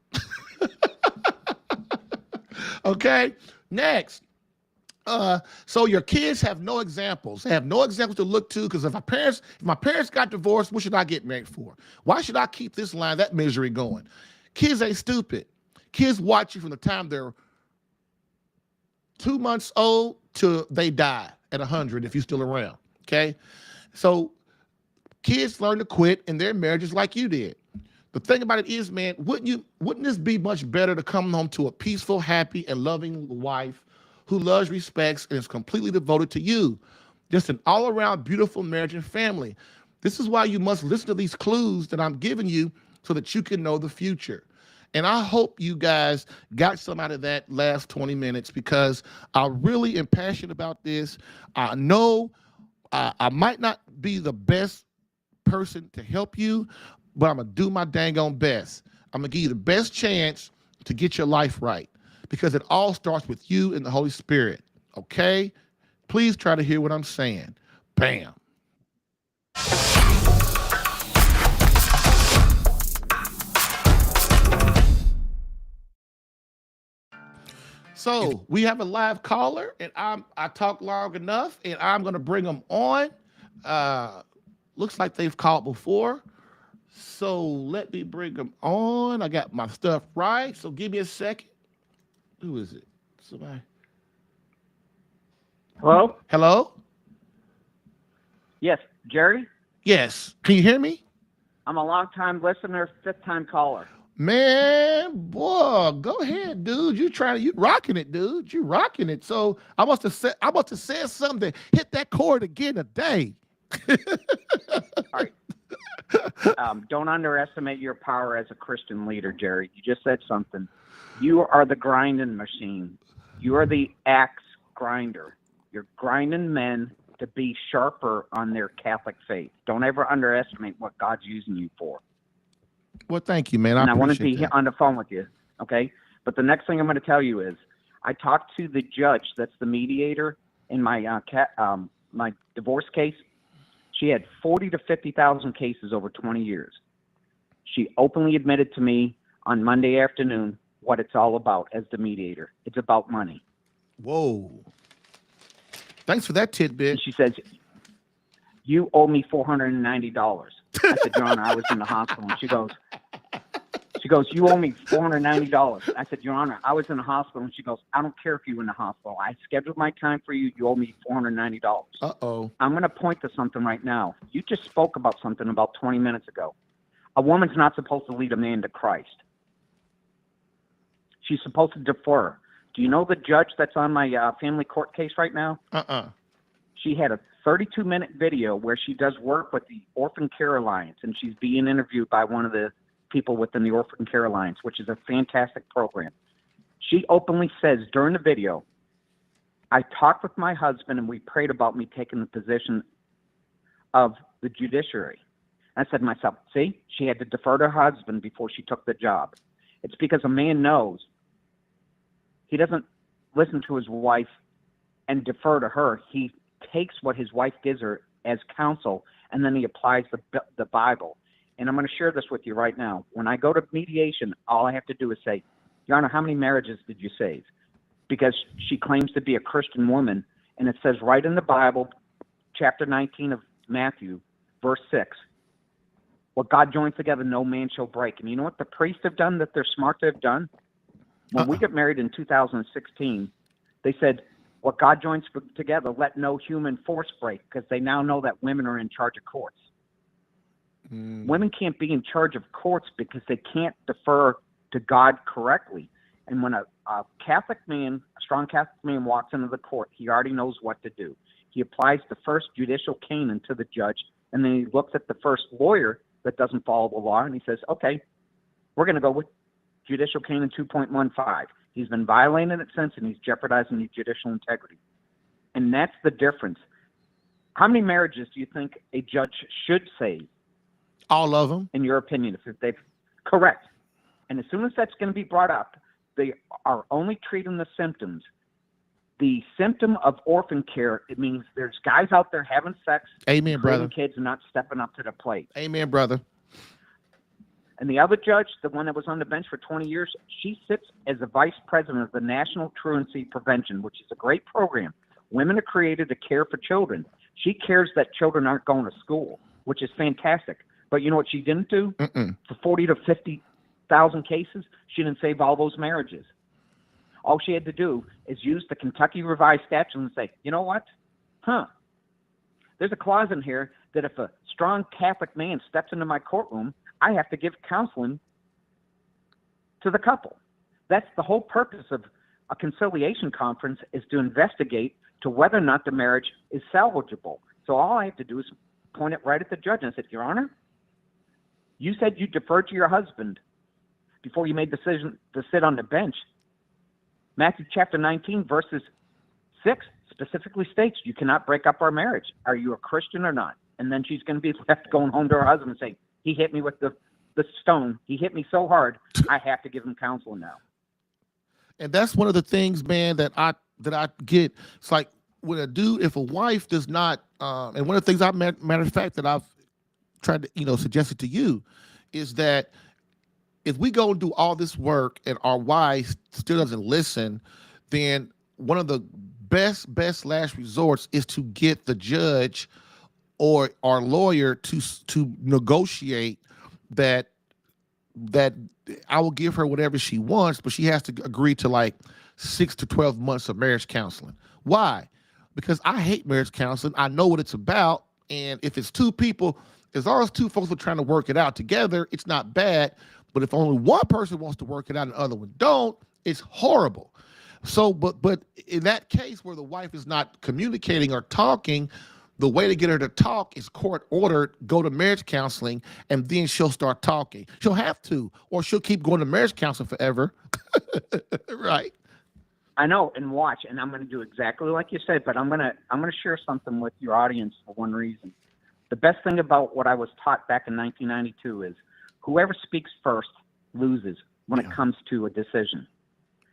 Okay. Next. So your kids have no examples. They have no examples to look to, because if my parents got divorced, what should I get married for? Why should I keep this line, that misery going? Kids ain't stupid. Kids watch you from the time they're 2 months old till they die at 100 if you're still around. Okay. So kids learn to quit in their marriages like you did. The thing about it is, man, wouldn't this be much better to come home to a peaceful, happy, and loving wife who loves, respects, and is completely devoted to you? Just an all-around beautiful marriage and family. This is why you must listen to these clues that I'm giving you so that you can know the future. And I hope you guys got some out of that last 20 minutes, because I really am passionate about this. I know I might not be the best person to help you, but I'm going to do my dang on best. I'm going to give you the best chance to get your life right, because it all starts with you and the Holy Spirit. Okay? Please try to hear what I'm saying. Bam. So we have a live caller, and I talked long enough, and I'm going to bring them on. Looks like they've called before. So let me bring them on. I got my stuff right. So give me a second. Who is it? Somebody. Hello? Hello? Yes, Jerry? Yes. Can you hear me? I'm a long-time listener, fifth-time caller. Man, boy, go ahead, dude. You rocking it, dude. You rocking it. So I must have said something to hit that chord again today. All right. Don't underestimate your power as a Christian leader, Jerry. You just said something. You are the grinding machine. You are the axe grinder. You're grinding men to be sharper on their Catholic faith. Don't ever underestimate what God's using you for. Well, thank you, man. And I want to appreciate be that. on the phone with you, okay? But the next thing I'm going to tell you is I talked to the judge that's the mediator in my my divorce case. She had 40 to 50,000 cases over 20 years. She openly admitted to me on Monday afternoon what it's all about as the mediator. It's about money. Whoa. Thanks for that tidbit. And she says, you owe me $490. I said, Your Honor, I was in the hospital. And she goes, you owe me $490. I said, Your Honor, I was in the hospital. And she goes, I don't care if you were in the hospital. I scheduled my time for you. You owe me $490. Uh-oh. I'm going to point to something right now. You just spoke about something about 20 minutes ago. A woman's not supposed to lead a man to Christ. She's supposed to defer. Do you know the judge that's on my family court case right now? She had a 32-minute video where she does work with the Orphan Care Alliance, and she's being interviewed by one of the people within the Orphan Care Alliance, which is a fantastic program. She openly says during the video, I talked with my husband and we prayed about me taking the position of the judiciary. I said to myself, see, she had to defer to her husband before she took the job. It's because a man knows he doesn't listen to his wife and defer to her. He takes what his wife gives her as counsel, and then he applies the Bible. And I'm going to share this with you right now. When I go to mediation, all I have to do is say, Your Honor, how many marriages did you save? Because she claims to be a Christian woman, and it says right in the Bible, chapter 19 of Matthew, verse 6, what God joins together, no man shall break. And you know what the priests have done that they're smart to have done? When we got married in 2016, they said, what God joins together, let no human force break, because they now know that women are in charge of courts. Women can't be in charge of courts because they can't defer to God correctly. And when a Catholic man, a strong Catholic man walks into the court, he already knows what to do. He applies the first judicial canon to the judge, and then he looks at the first lawyer that doesn't follow the law, and he says, okay, we're going to go with judicial canon 2.15. He's been violating it since, and he's jeopardizing the judicial integrity. And that's the difference. How many marriages do you think a judge should save? All of them. In your opinion, if they've correct. And as soon as that's going to be brought up, they are only treating the symptoms. The symptom of orphan care, it means there's guys out there having sex, amen, brother, kids, and not stepping up to the plate. Amen, brother. And the other judge, the one that was on the bench for 20 years, she sits as the vice president of the National Truancy Prevention, which is a great program. Women are created to care for children. She cares that children aren't going to school, which is fantastic. But you know what she didn't do? For 40 to 50,000 cases, she didn't save all those marriages. All she had to do is use the Kentucky Revised Statute and say, you know what? There's a clause in here that if a strong Catholic man steps into my courtroom, I have to give counseling to the couple. That's the whole purpose of a conciliation conference, is to investigate to whether or not the marriage is salvageable. So all I have to do is point it right at the judge and I said, Your Honor, you said you deferred to your husband before you made the decision to sit on the bench. Matthew chapter 19, verses 6 specifically states you cannot break up our marriage. Are you a Christian or not? And then she's going to be left going home to her husband and say, he hit me with the stone. He hit me so hard, I have to give him counsel now. And that's one of the things, man, that I get. It's like when if a wife does not, and one of the things matter of fact, that I've tried to, suggested to you, is that if we go and do all this work and our wife still doesn't listen, then one of the best last resorts is to get the judge or our lawyer to negotiate that I will give her whatever she wants, but she has to agree to like 6 to 12 months of marriage counseling. Why? Because I hate marriage counseling. I know what it's about. And if it's two people, as long as two folks are trying to work it out together, it's not bad. But if only one person wants to work it out and the other one don't, it's horrible. So, but in that case where the wife is not communicating or talking, the way to get her to talk is court ordered, go to marriage counseling, and then she'll start talking. She'll have to, or she'll keep going to marriage counseling forever. Right. I know, and watch, and I'm going to do exactly like you said, but I'm going to share something with your audience for one reason. The best thing about what I was taught back in 1992 is whoever speaks first loses when it comes to a decision.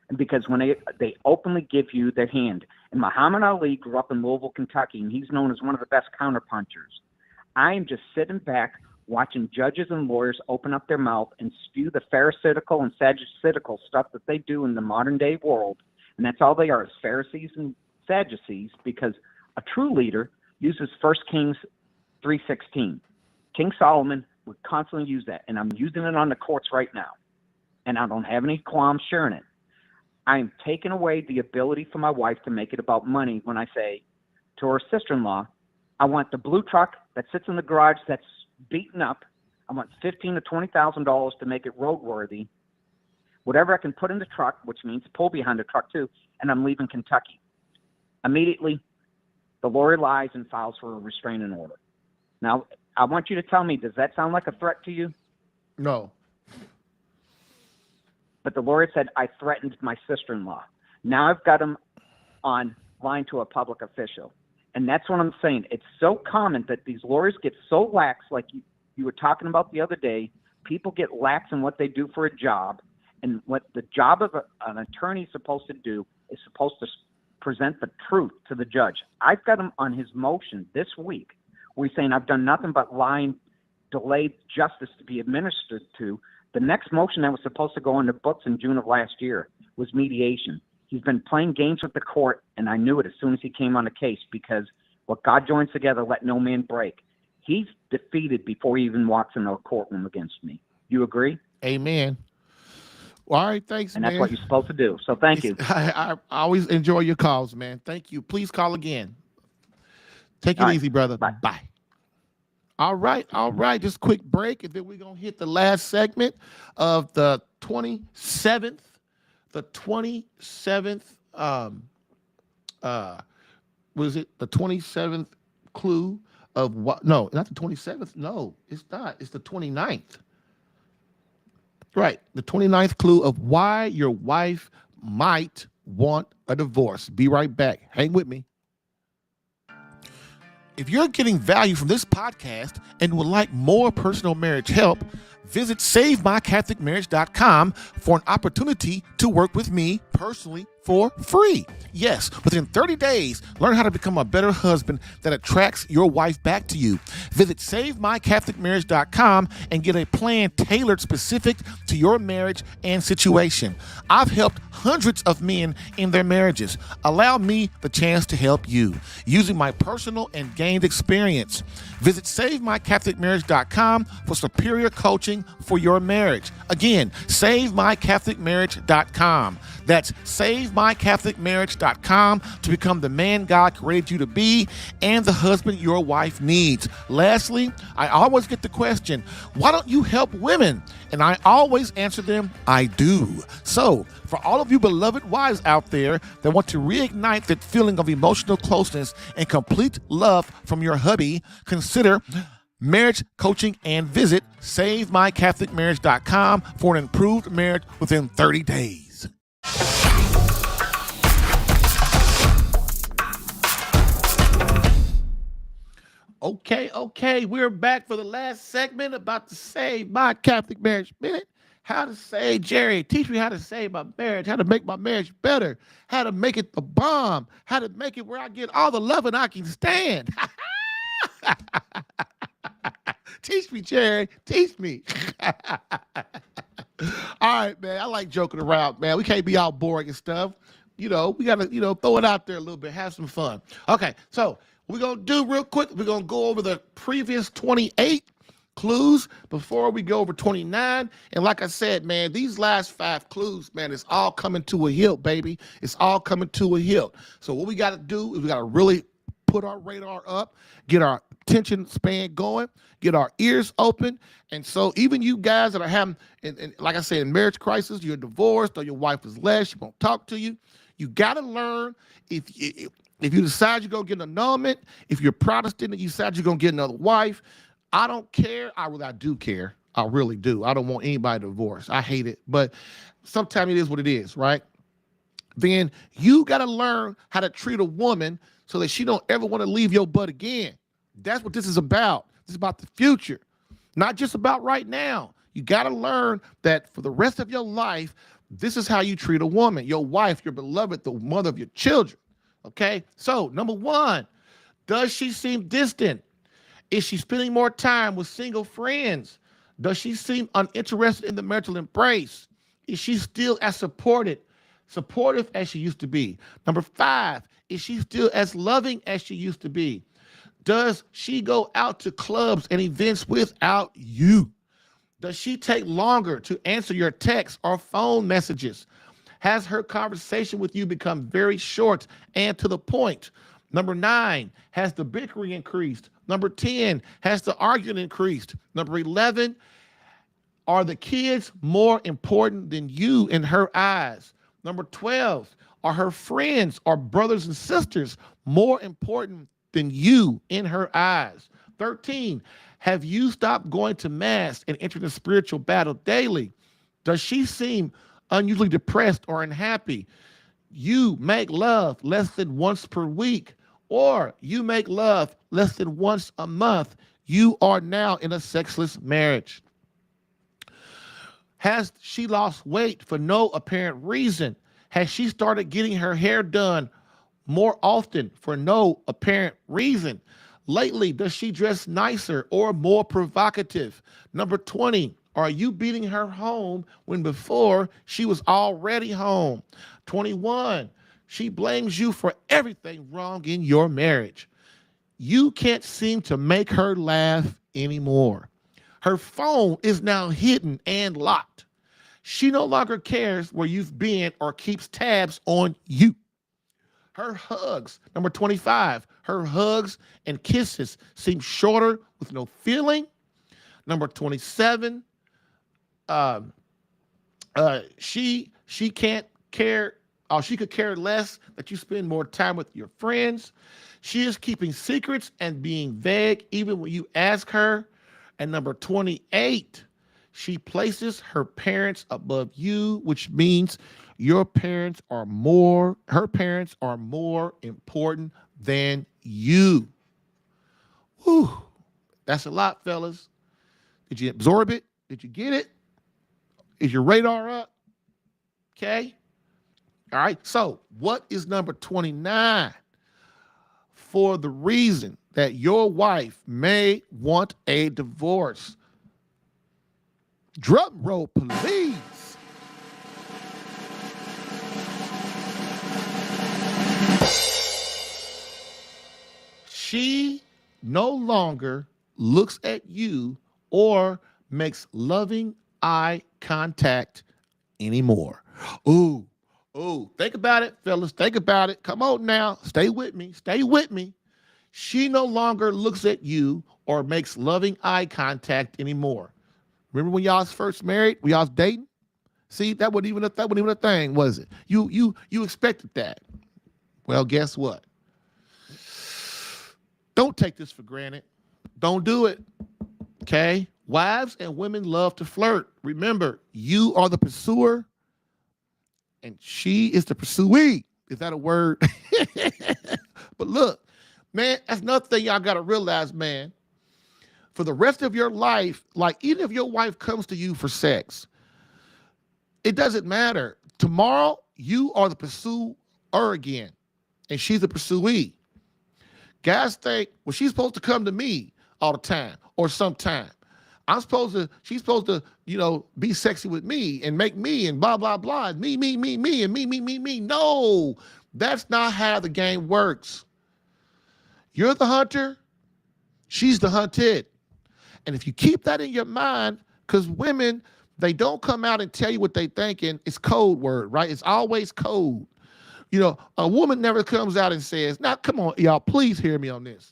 And because when they openly give you their hand, and Muhammad Ali grew up in Louisville, Kentucky, and he's known as one of the best counterpunchers. I am just sitting back watching judges and lawyers open up their mouth and spew the pharisaical and sadduceical stuff that they do in the modern day world. And that's all they are, is Pharisees and Sadducees, because a true leader uses 1 Kings 3:16. King Solomon would constantly use that, and I'm using it on the courts right now. And I don't have any qualms sharing it. I'm taking away the ability for my wife to make it about money when I say to her sister-in-law, I want the blue truck that sits in the garage that's beaten up. I want $15,000 to $20,000 to make it roadworthy. Whatever I can put in the truck, which means pull behind the truck too, and I'm leaving Kentucky. Immediately, the lawyer lies and files for a restraining order. Now, I want you to tell me, does that sound like a threat to you? No. But the lawyer said, I threatened my sister-in-law. Now I've got him on line to a public official. And that's what I'm saying. It's so common that these lawyers get so lax, like you were talking about the other day. People get lax in what they do for a job. And what the job of an attorney is supposed to do is supposed to present the truth to the judge. I've got him on his motion this week where he's saying I've done nothing but lying, delayed justice to be administered to. The next motion that was supposed to go in the books in June of last year was mediation. He's been playing games with the court, and I knew it as soon as he came on the case, because what God joins together, let no man break. He's defeated before he even walks into a courtroom against me. You agree? Amen. Well, all right, thanks, and man. And that's what you're supposed to do. So thank you. I always enjoy your calls, man. Thank you. Please call again. Take it easy, brother. Bye. All right. Just a quick break, and then we're going to hit the last segment of the 27th. The 27th, what is it? The 27th clue of what? No, not the 27th. No, it's not. It's the 29th. Right. The 29th clue of why your wife might want a divorce. Be right back. Hang with me. If you're getting value from this podcast and would like more personal marriage help, Visit SaveMyCatholicMarriage.com for an opportunity to work with me personally for free. Yes, within 30 days, learn how to become a better husband that attracts your wife back to you. Visit SaveMyCatholicMarriage.com and get a plan tailored specific to your marriage and situation. I've helped hundreds of men in their marriages. Allow me the chance to help you using my personal and gained experience. Visit SaveMyCatholicMarriage.com for superior coaching for your marriage. Again, SaveMyCatholicMarriage.com. That's SaveMyCatholicMarriage.com to become the man God created you to be and the husband your wife needs. Lastly, I always get the question, why don't you help women? And I always answer them, I do. So, for all of you beloved wives out there that want to reignite that feeling of emotional closeness and complete love from your hubby, consider marriage coaching and visit SaveMyCatholicMarriage.com for an improved marriage within 30 days. Okay, we're back for the last segment about to Save My Catholic Marriage Minute. How to say, Jerry, teach me how to save my marriage, how to make my marriage better, how to make it the bomb, how to make it where I get all the loving I can stand. Teach me, Jerry, teach me. All right, man, I like joking around, man. We can't be all boring and stuff. We got to, throw it out there a little bit, have some fun. Okay, so what we're going to do real quick, we're going to go over the previous 28 clues before we go over 29. And like I said, man, these last 5 clues, man, it's all coming to a hilt, baby. It's all coming to a hilt. So what we got to do is we got to really put our radar up, get our attention span going, get our ears open. And so even you guys that are having, and like I said, in marriage crisis, you're divorced or your wife is less, she won't talk to you. You got to learn if you decide you're going to get an annulment, if you're Protestant and you decide you're going to get another wife, I don't care. I do care. I really do. I don't want anybody to divorce. I hate it. But sometimes it is what it is, right? Then you got to learn how to treat a woman so that she don't ever want to leave your butt again. That's what this is about. This is about the future, not just about right now. You got to learn that for the rest of your life, this is how you treat a woman, your wife, your beloved, the mother of your children. Okay? So, number 1, does she seem distant? Is she spending more time with single friends? Does she seem uninterested in the marital embrace? Is she still as supportive as she used to be? Number 5, is she still as loving as she used to be? Does she go out to clubs and events without you? Does she take longer to answer your texts or phone messages? Has her conversation with you become very short and to the point? Number 9, has the bickering increased? Number 10, has the arguing increased? Number 11, are the kids more important than you in her eyes? Number 12, are her friends or brothers and sisters more important than you in her eyes? 13, have you stopped going to mass and entering the spiritual battle daily? Does she seem unusually depressed or unhappy? You make love less than once per week, or you make love less than once a month. You are now in a sexless marriage. Has she lost weight for no apparent reason? Has she started getting her hair done more often for no apparent reason? Lately, does she dress nicer or more provocative? Number 20, are you beating her home when before she was already home? 21, she blames you for everything wrong in your marriage. You can't seem to make her laugh anymore. Her phone is now hidden and locked. She no longer cares where you've been or keeps tabs on you. Her hugs, number 25, her hugs and kisses seem shorter with no feeling. Number 27, she can't care, or she could care less that you spend more time with your friends. She is keeping secrets and being vague even when you ask her. And number 28, she places her parents above you, which means her parents are more important than you. Whew. That's a lot, fellas. Did you absorb it? Did you get it? Is your radar up? Okay. All right. So, what is number 29? For the reason that your wife may want a divorce. Drum roll, please. She no longer looks at you or makes loving eye contact anymore. Ooh, think about it, fellas. Think about it. Come on now. Stay with me. Stay with me. She no longer looks at you or makes loving eye contact anymore. Remember when y'all was first married? When y'all was dating? See, that wasn't even a thing, was it? You expected that. Well, guess what? Don't take this for granted. Don't do it. Okay? Wives and women love to flirt. Remember, you are the pursuer and she is the pursuee. Is that a word? But look, man, that's another thing y'all got to realize, man. For the rest of your life, like even if your wife comes to you for sex, it doesn't matter. Tomorrow, you are the pursuer again, and she's the pursuee. Guys think, well, she's supposed to come to me all the time or sometime. She's supposed to, be sexy with me and make me and blah, blah, blah. And me, and me. No, that's not how the game works. You're the hunter. She's the hunted. And if you keep that in your mind, because women, they don't come out and tell you what they thinking. It's code word, right? It's always code. A woman never comes out and says, now, come on, y'all, please hear me on this.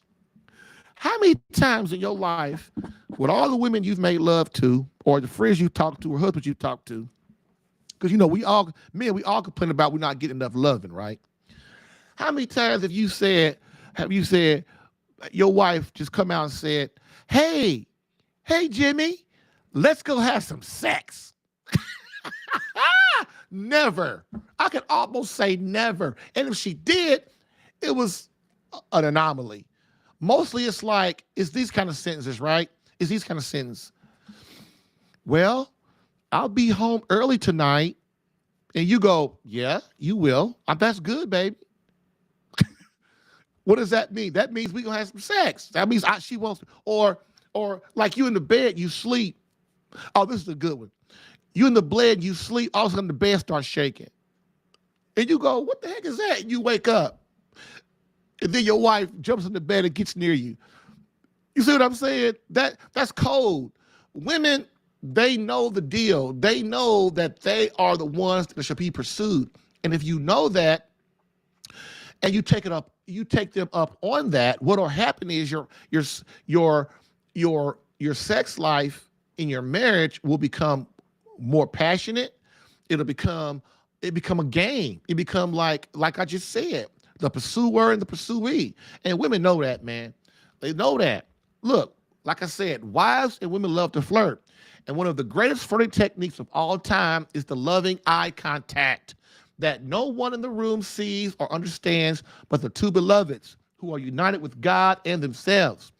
How many times in your life, with all the women you've made love to, or the friends you talked to, or husbands you talked to, because, we all complain about we're not getting enough loving, right? How many times have you said, your wife just come out and said, hey, Jimmy, let's go have some sex? Never. I could almost say never. And if she did, it was an anomaly. Mostly it's these kind of sentences, right? It's these kind of sentences. Well, I'll be home early tonight. And you go, yeah, you will. That's good, baby. What does that mean? That means we're going to have some sex. That means she wants to. Or like you in the bed, you sleep. Oh, this is a good one. You in the bed, you sleep, all of a sudden the bed starts shaking. And you go, what the heck is that? And you wake up. And then your wife jumps in the bed and gets near you. You see what I'm saying? That's cold. Women, they know the deal. They know that they are the ones that should be pursued. And if you know that, and you take them up on that, what'll happen is your sex life in your marriage will become more passionate. It'll become a game. It become like I just said, the pursuer and the pursuee. And women know that, man. They know that. Look, like I said, wives and women love to flirt. And one of the greatest flirting techniques of all time is the loving eye contact that no one in the room sees or understands but the two beloveds who are united with God and themselves.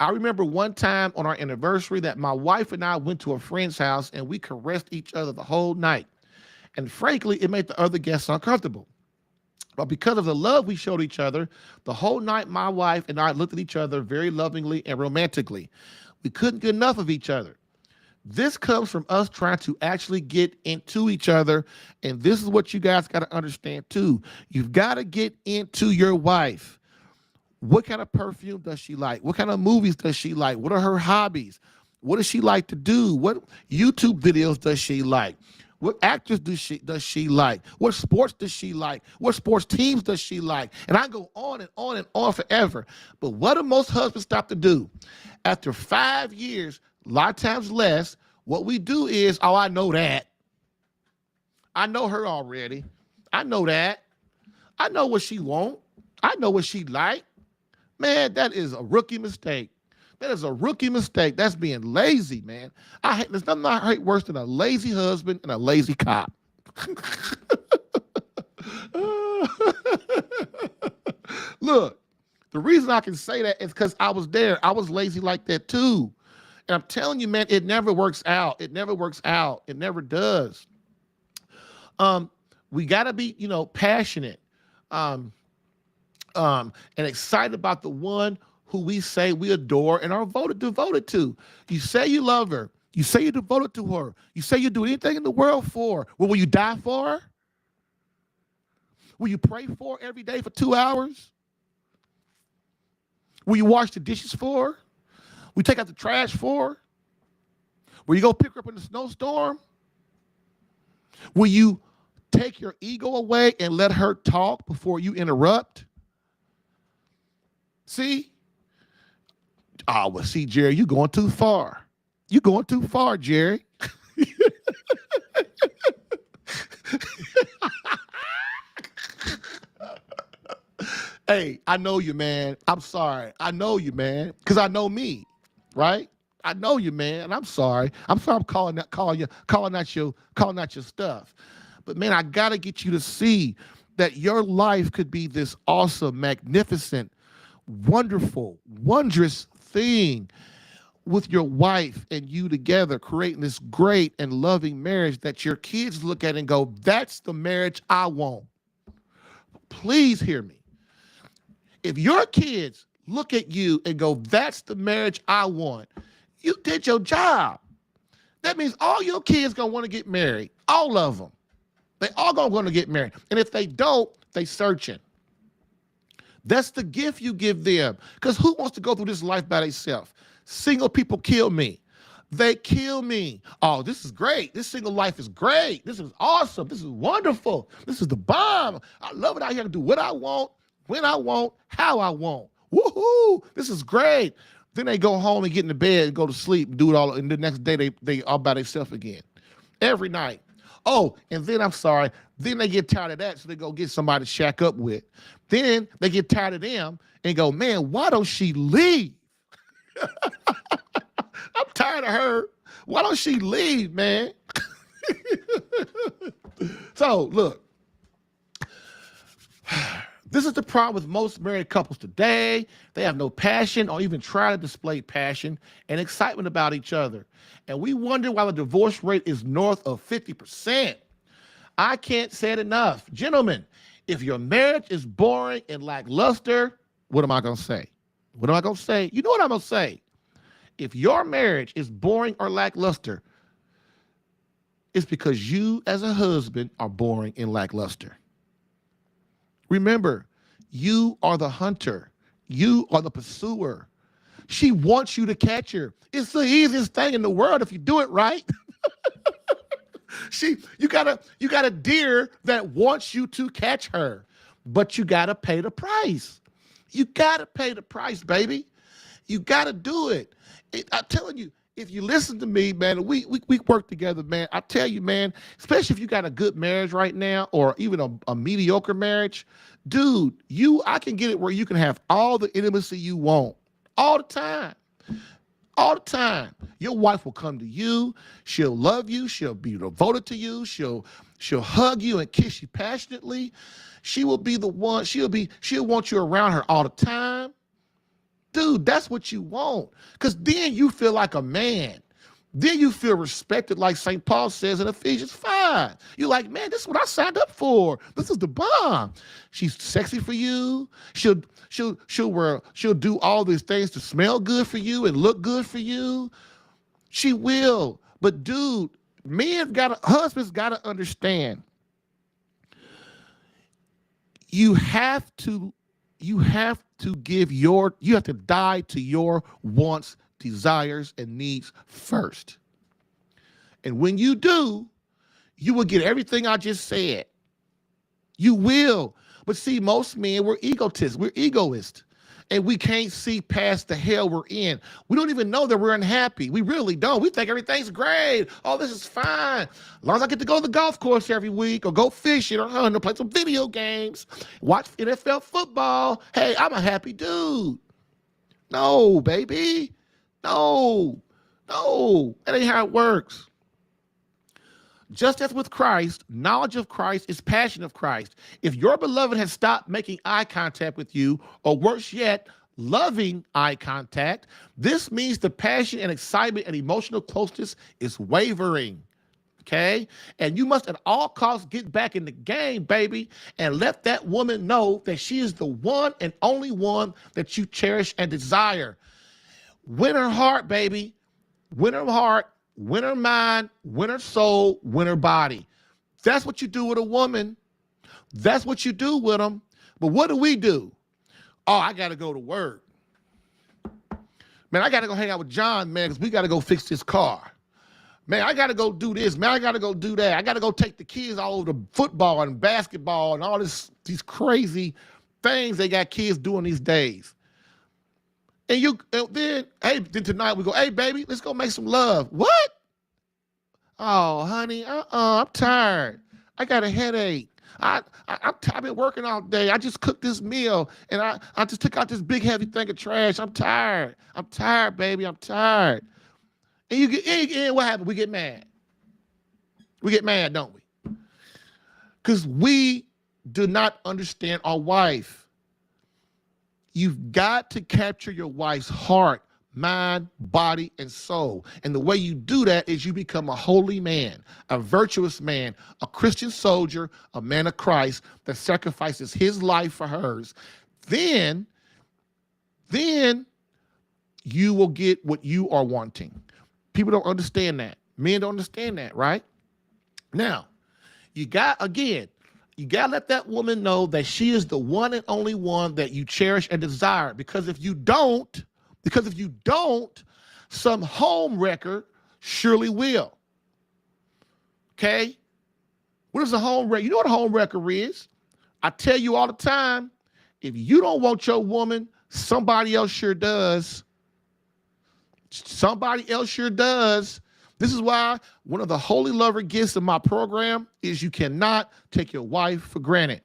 I remember one time on our anniversary that my wife and I went to a friend's house and we caressed each other the whole night. And frankly, it made the other guests uncomfortable. But because of the love we showed each other, the whole night my wife and I looked at each other very lovingly and romantically. We couldn't get enough of each other. This comes from us trying to actually get into each other. And this is what you guys got to understand too. You've got to get into your wife. What kind of perfume does she like? What kind of movies does she like? What are her hobbies? What does she like to do? What YouTube videos does she like? What actors does she like? What sports does she like? What sports teams does she like? And I go on and on and on forever. But what do most husbands stop to do? After 5 years, a lot of times less, what we do is, oh, I know that. I know her already. I know that. I know what she want. I know what she like. Man, that is a rookie mistake. That is a rookie mistake. That's being lazy, man. There's nothing I hate worse than a lazy husband and a lazy cop. Look, the reason I can say that is because I was there. I was lazy like that too. And I'm telling you, man, it never works out. It never works out. It never does. We got to be, passionate and excited about the one who we say we adore and are devoted to. You say you love her. You say you're devoted to her. You say you do anything in the world for her. Well, will you die for her? Will you pray for her every day for 2 hours? Will you wash the dishes for her? Will you take out the trash for her? Will you go pick her up in the snowstorm? Will you take your ego away and let her talk before you interrupt? See? Well, see, Jerry, you're going too far. You're going too far, Jerry. Hey, I know you, man. I'm sorry. I know you, man, because I know me, right? I know you, man, and I'm sorry. I'm calling out your stuff. But man, I gotta get you to see that your life could be this awesome, magnificent, wonderful, wondrous thing with your wife and you together, creating this great and loving marriage that your kids look at and go, that's the marriage I want. Please hear me. If your kids look at you and go, that's the marriage I want, you did your job. That means all your kids gonna want to get married, all of them. They all gonna want to get married. And if they don't, they searching. That's the gift you give them. Because who wants to go through this life by themselves? Single people kill me. They kill me. Oh, this is great. This single life is great. This is awesome. This is wonderful. This is the bomb. I love it out here to do what I want, when I want, how I want. Woohoo! This is great. Then they go home and get in the bed and go to sleep and do it all. And the next day they all by themselves again. Every night. Oh, and then then they get tired of that, so they go get somebody to shack up with. Then they get tired of them and go, man, why don't she leave? I'm tired of her. Why don't she leave, man? So, look. This is the problem with most married couples today. They have no passion or even try to display passion and excitement about each other. And we wonder why the divorce rate is north of 50%. I can't say it enough. Gentlemen, if your marriage is boring and lackluster, what am I going to say? What am I going to say? You know what I'm going to say. If your marriage is boring or lackluster, it's because you as a husband are boring and lackluster. Remember, you are the hunter. You are the pursuer. She wants you to catch her. It's the easiest thing in the world if you do it right. You got a deer that wants you to catch her, but you got to pay the price. You got to pay the price, baby. You got to do it. I'm telling you, if you listen to me, man, we work together, man. I tell you, man, especially if you got a good marriage right now or even a mediocre marriage, dude, I can get it where you can have all the intimacy you want all the time. All the time. Your wife will come to you. She'll love you. She'll be devoted to you. She'll hug you and kiss you passionately. She will be the one. She'll want you around her all the time. Dude, that's what you want. Because then you feel like a man. Then you feel respected, like St. Paul says in Ephesians 5. You're like, man, this is what I signed up for. This is the bomb. She's sexy for you. She'll do all these things to smell good for you and look good for you. She will. But dude, husbands gotta understand. You have to die to your wants, desires, and needs first. And when you do, you will get everything I just said. You will. But see, most men, we're egotists. We're egoists. And we can't see past the hell we're in. We don't even know that we're unhappy. We really don't. We think everything's great. Oh, this is fine. As long as I get to go to the golf course every week or go fishing or play some video games, watch NFL football. Hey, I'm a happy dude. No, baby. No. That ain't how it works. Just as with Christ, knowledge of Christ is passion of Christ. If your beloved has stopped making eye contact with you, or worse yet, loving eye contact, this means the passion and excitement and emotional closeness is wavering. Okay? And you must at all costs get back in the game, baby, and let that woman know that she is the one and only one that you cherish and desire. Win her heart, baby. Win her heart, win her mind, win her soul, win her body. That's what you do with a woman. That's what you do with them. But what do? Oh, I got to go to work. Man, I got to go hang out with John, man, because we got to go fix this car. Man, I got to go do this. Man, I got to go do that. I got to go take the kids all over the football and basketball and all these crazy things they got kids doing these days. And then tonight we go, hey, baby, let's go make some love. What? Oh, honey, I'm tired. I got a headache. I've been working all day. I just cooked this meal, and I just took out this big, heavy thing of trash. I'm tired. I'm tired, baby. I'm tired. And what happened? We get mad. We get mad, don't we? Because we do not understand our wife. You've got to capture your wife's heart, mind, body, and soul. And the way you do that is you become a holy man, a virtuous man, a Christian soldier, a man of Christ that sacrifices his life for hers. Then you will get what you are wanting. People don't understand that. Men don't understand that, right? Now, you got to let that woman know that she is the one and only one that you cherish and desire. Because if you don't, some home wrecker surely will. Okay? What is a home wrecker? You know what a home wrecker is? I tell you all the time, if you don't want your woman, somebody else sure does. Somebody else sure does. This is why one of the holy lover gifts of my program is you cannot take your wife for granted.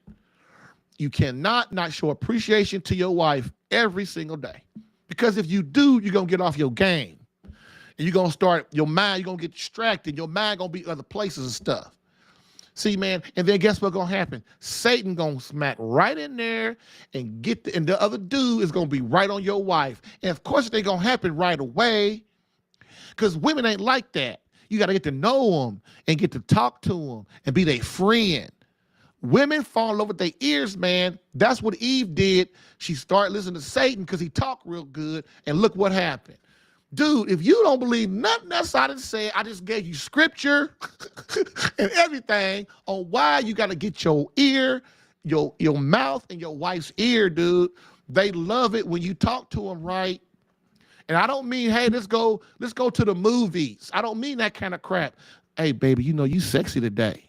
You cannot not show appreciation to your wife every single day. Because if you do, you're going to get off your game. And you're going to start, your mind, you're going to get distracted. Your mind going to be other places and stuff. See, man, and then guess what's going to happen? Satan going to smack right in there and and the other dude is going to be right on your wife. And of course, it ain't going to happen right away because women ain't like that. You got to get to know them and get to talk to them and be their friend. Women fall in love with their ears, man. That's what Eve did. She started listening to Satan because he talked real good, and look what happened. Dude, if you don't believe nothing else I didn't say, I just gave you scripture and everything on why you got to get your ear, your mouth, and your wife's ear, dude. They love it when you talk to them right. And I don't mean, hey, let's go to the movies. I don't mean that kind of crap. Hey, baby, you sexy today.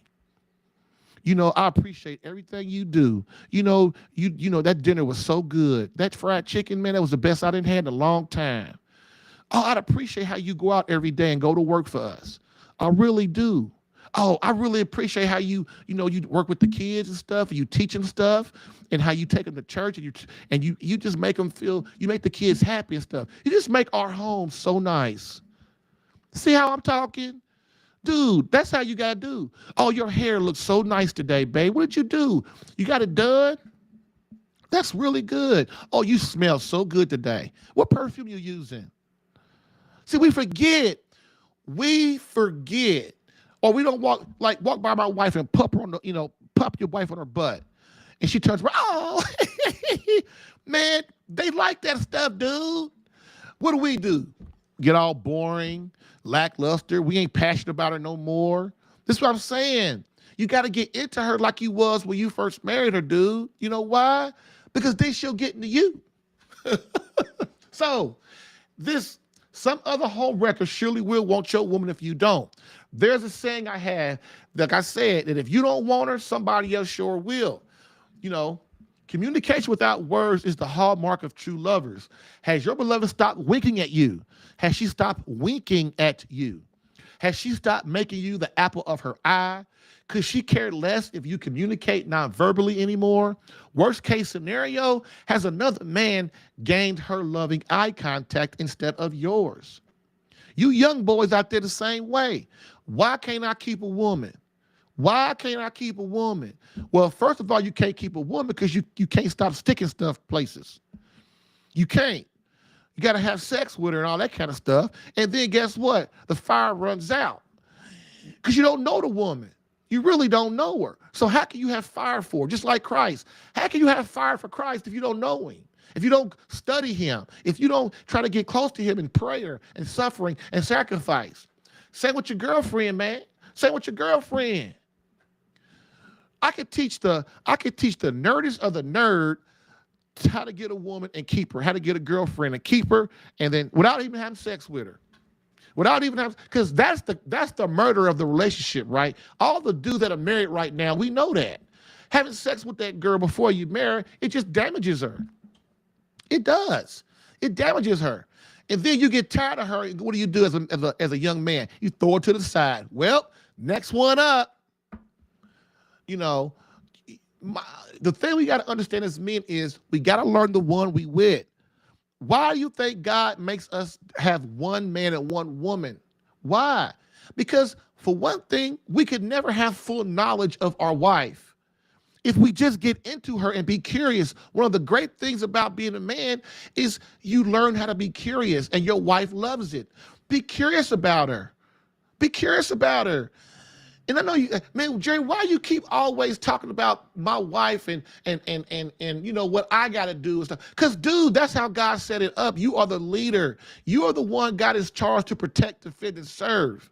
I appreciate everything you do. That dinner was so good. That fried chicken, man, that was the best I didn't had in a long time. Oh, I'd appreciate how you go out every day and go to work for us. I really do. Oh, I really appreciate how you work with the kids and stuff, and you teach them stuff, and how you take them to church, and you just make them feel, you make the kids happy and stuff. You just make our home so nice. See how I'm talking? Dude, that's how you got to do. Oh, your hair looks so nice today, babe. What did you do? You got it done? That's really good. Oh, you smell so good today. What perfume you using? See, we forget. Or we don't walk by my wife and pop your wife on her butt. And she turns around, oh, man, they like that stuff, dude. What do? Get all boring, lackluster. We ain't passionate about her no more. This is what I'm saying. You got to get into her like you was when you first married her, dude. You know why? Because then she'll get into you. So, some other home wrecker surely will want your woman if you don't. There's a saying I have, like I said, that if you don't want her, somebody else sure will. Communication without words is the hallmark of true lovers. Has your beloved stopped winking at you? Has she stopped winking at you? Has she stopped making you the apple of her eye? Could she care less if you communicate non-verbally anymore? Worst case scenario, has another man gained her loving eye contact instead of yours? You young boys out there the same way. Why can't I keep a woman? Why can't I keep a woman? Well, first of all, you can't keep a woman because you can't stop sticking stuff places. You can't. You got to have sex with her and all that kind of stuff. And then guess what? The fire runs out because you don't know the woman. You really don't know her. So how can you have fire for her? Just like Christ. How can you have fire for Christ if you don't know him? If you don't study him? If you don't try to get close to him in prayer and suffering and sacrifice? Same with your girlfriend, man. Same with your girlfriend. I could teach the nerdest of the nerd how to get a woman and keep her, how to get a girlfriend and keep her, and then without even having sex with her. Without even having, because that's the murder of the relationship, right? All the dudes that are married right now, we know that. Having sex with that girl before you marry, it just damages her. It does. It damages her. And then you get tired of her. What do you do as a young man? You throw her to the side. Well, next one up. You know, the thing we got to understand as men is we got to learn the one we with. Why do you think God makes us have one man and one woman? Why? Because for one thing, we could never have full knowledge of our wife. If we just get into her and be curious, one of the great things about being a man is you learn how to be curious, and your wife loves it. Be curious about her. Be curious about her. And I know you, man, Jerry, why you keep always talking about my wife and you know what I gotta do and stuff? Because, dude, that's how God set it up. You are the leader. You are the one God is charged to protect, defend, and serve.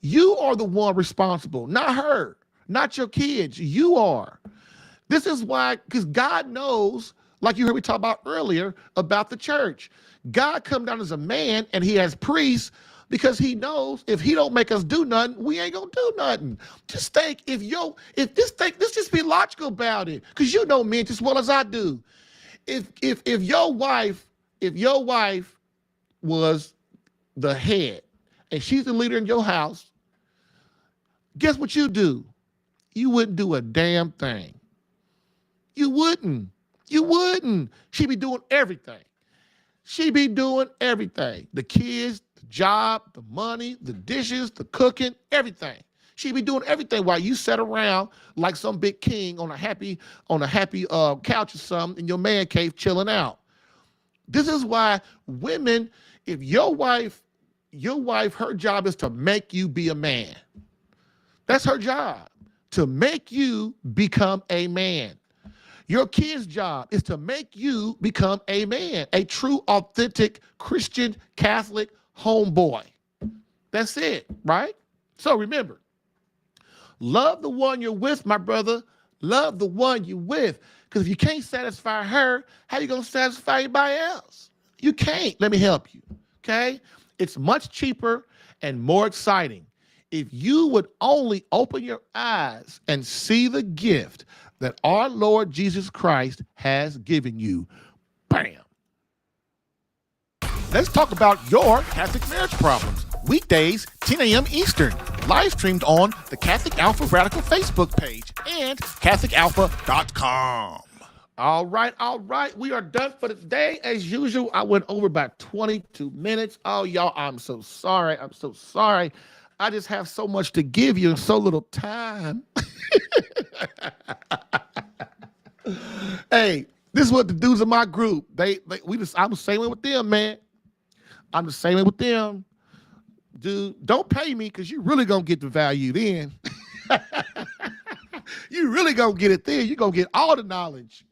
You are the one responsible, not her, not your kids. You are. This is why, because God knows, like you heard me talk about earlier, about the church. God come down as a man and he has priests because he knows if he don't make us do nothing, we ain't gonna do nothing. Just think, let's just be logical about it. Because you know men just as well as I do. If your wife was the head and she's the leader in your house, guess what you do? You wouldn't do a damn thing. You wouldn't. She'd be doing everything. The kids, the job, the money, the dishes, the cooking, everything. She'd be doing everything while you sat around like some big king on a happy couch or something in your man cave chilling out. This is why women, if your wife, her job is to make you be a man. That's her job, to make you become a man. Your kid's job is to make you become a man, a true, authentic Christian, Catholic homeboy. That's it, right? So remember, love the one you're with, my brother. Love the one you're with. Because if you can't satisfy her, how you going to satisfy anybody else? You can't. Let me help you, okay? It's much cheaper and more exciting if you would only open your eyes and see the gift that our Lord Jesus Christ has given you. Bam. Let's talk about your Catholic marriage problems. Weekdays, 10 a.m. Eastern. Live streamed on the Catholic Alpha Radical Facebook page and CatholicAlpha.com. All right. We are done for the day. As usual, I went over about 22 minutes. Oh, y'all, I'm so sorry. I just have so much to give you in so little time. Hey, this is what the dudes in my group, I'm the same way with them, man. I'm the same way with them. Dude, don't pay me because you're really going to get the value then. You really going to get it then. You're going to get all the knowledge.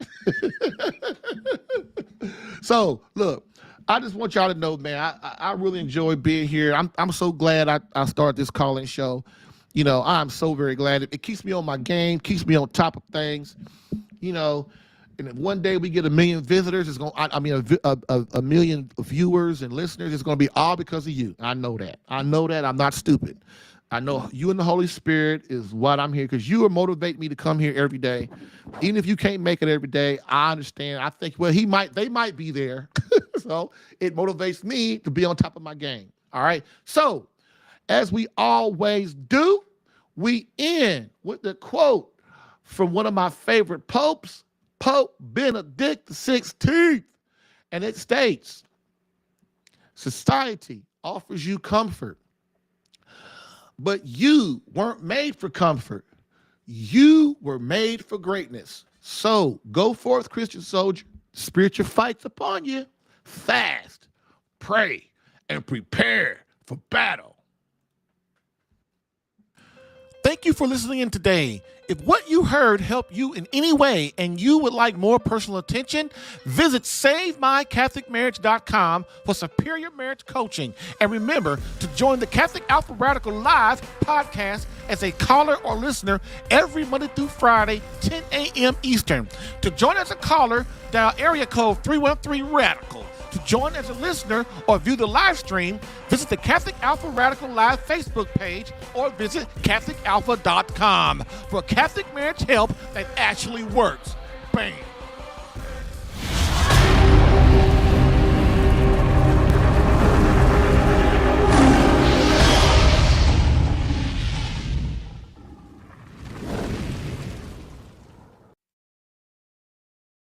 So, look, I just want y'all to know, man, I really enjoy being here. I'm so glad I started this call-in show. You know, I'm so very glad. It keeps me on my game, keeps me on top of things. You know, and if one day we get 1 million visitors, it's going. I mean, a million viewers and listeners. It's going to be all because of you. I know that. I'm not stupid. I know you and the Holy Spirit is what I'm here because you motivate me to come here every day. Even if you can't make it every day, I understand. I think, well, they might be there. So it motivates me to be on top of my game. All right. So as we always do, we end with the quote from one of my favorite popes, Pope Benedict XVI. And it states, society offers you comfort, but you weren't made for comfort. You were made for greatness. So go forth, Christian soldier. spiritual fight's upon you. Fast, pray, and prepare for battle. Thank you for listening in today. If what you heard helped you in any way and you would like more personal attention, visit SaveMyCatholicMarriage.com for superior marriage coaching. And remember to join the Catholic Alpha Radical Live podcast as a caller or listener every Monday through Friday, 10 a.m. Eastern. To join as a caller, dial area code 313-RADICAL. To join as a listener or view the live stream, visit the Catholic Alpha Radical Live Facebook page or visit CatholicAlpha.com for Catholic marriage help that actually works. Bam.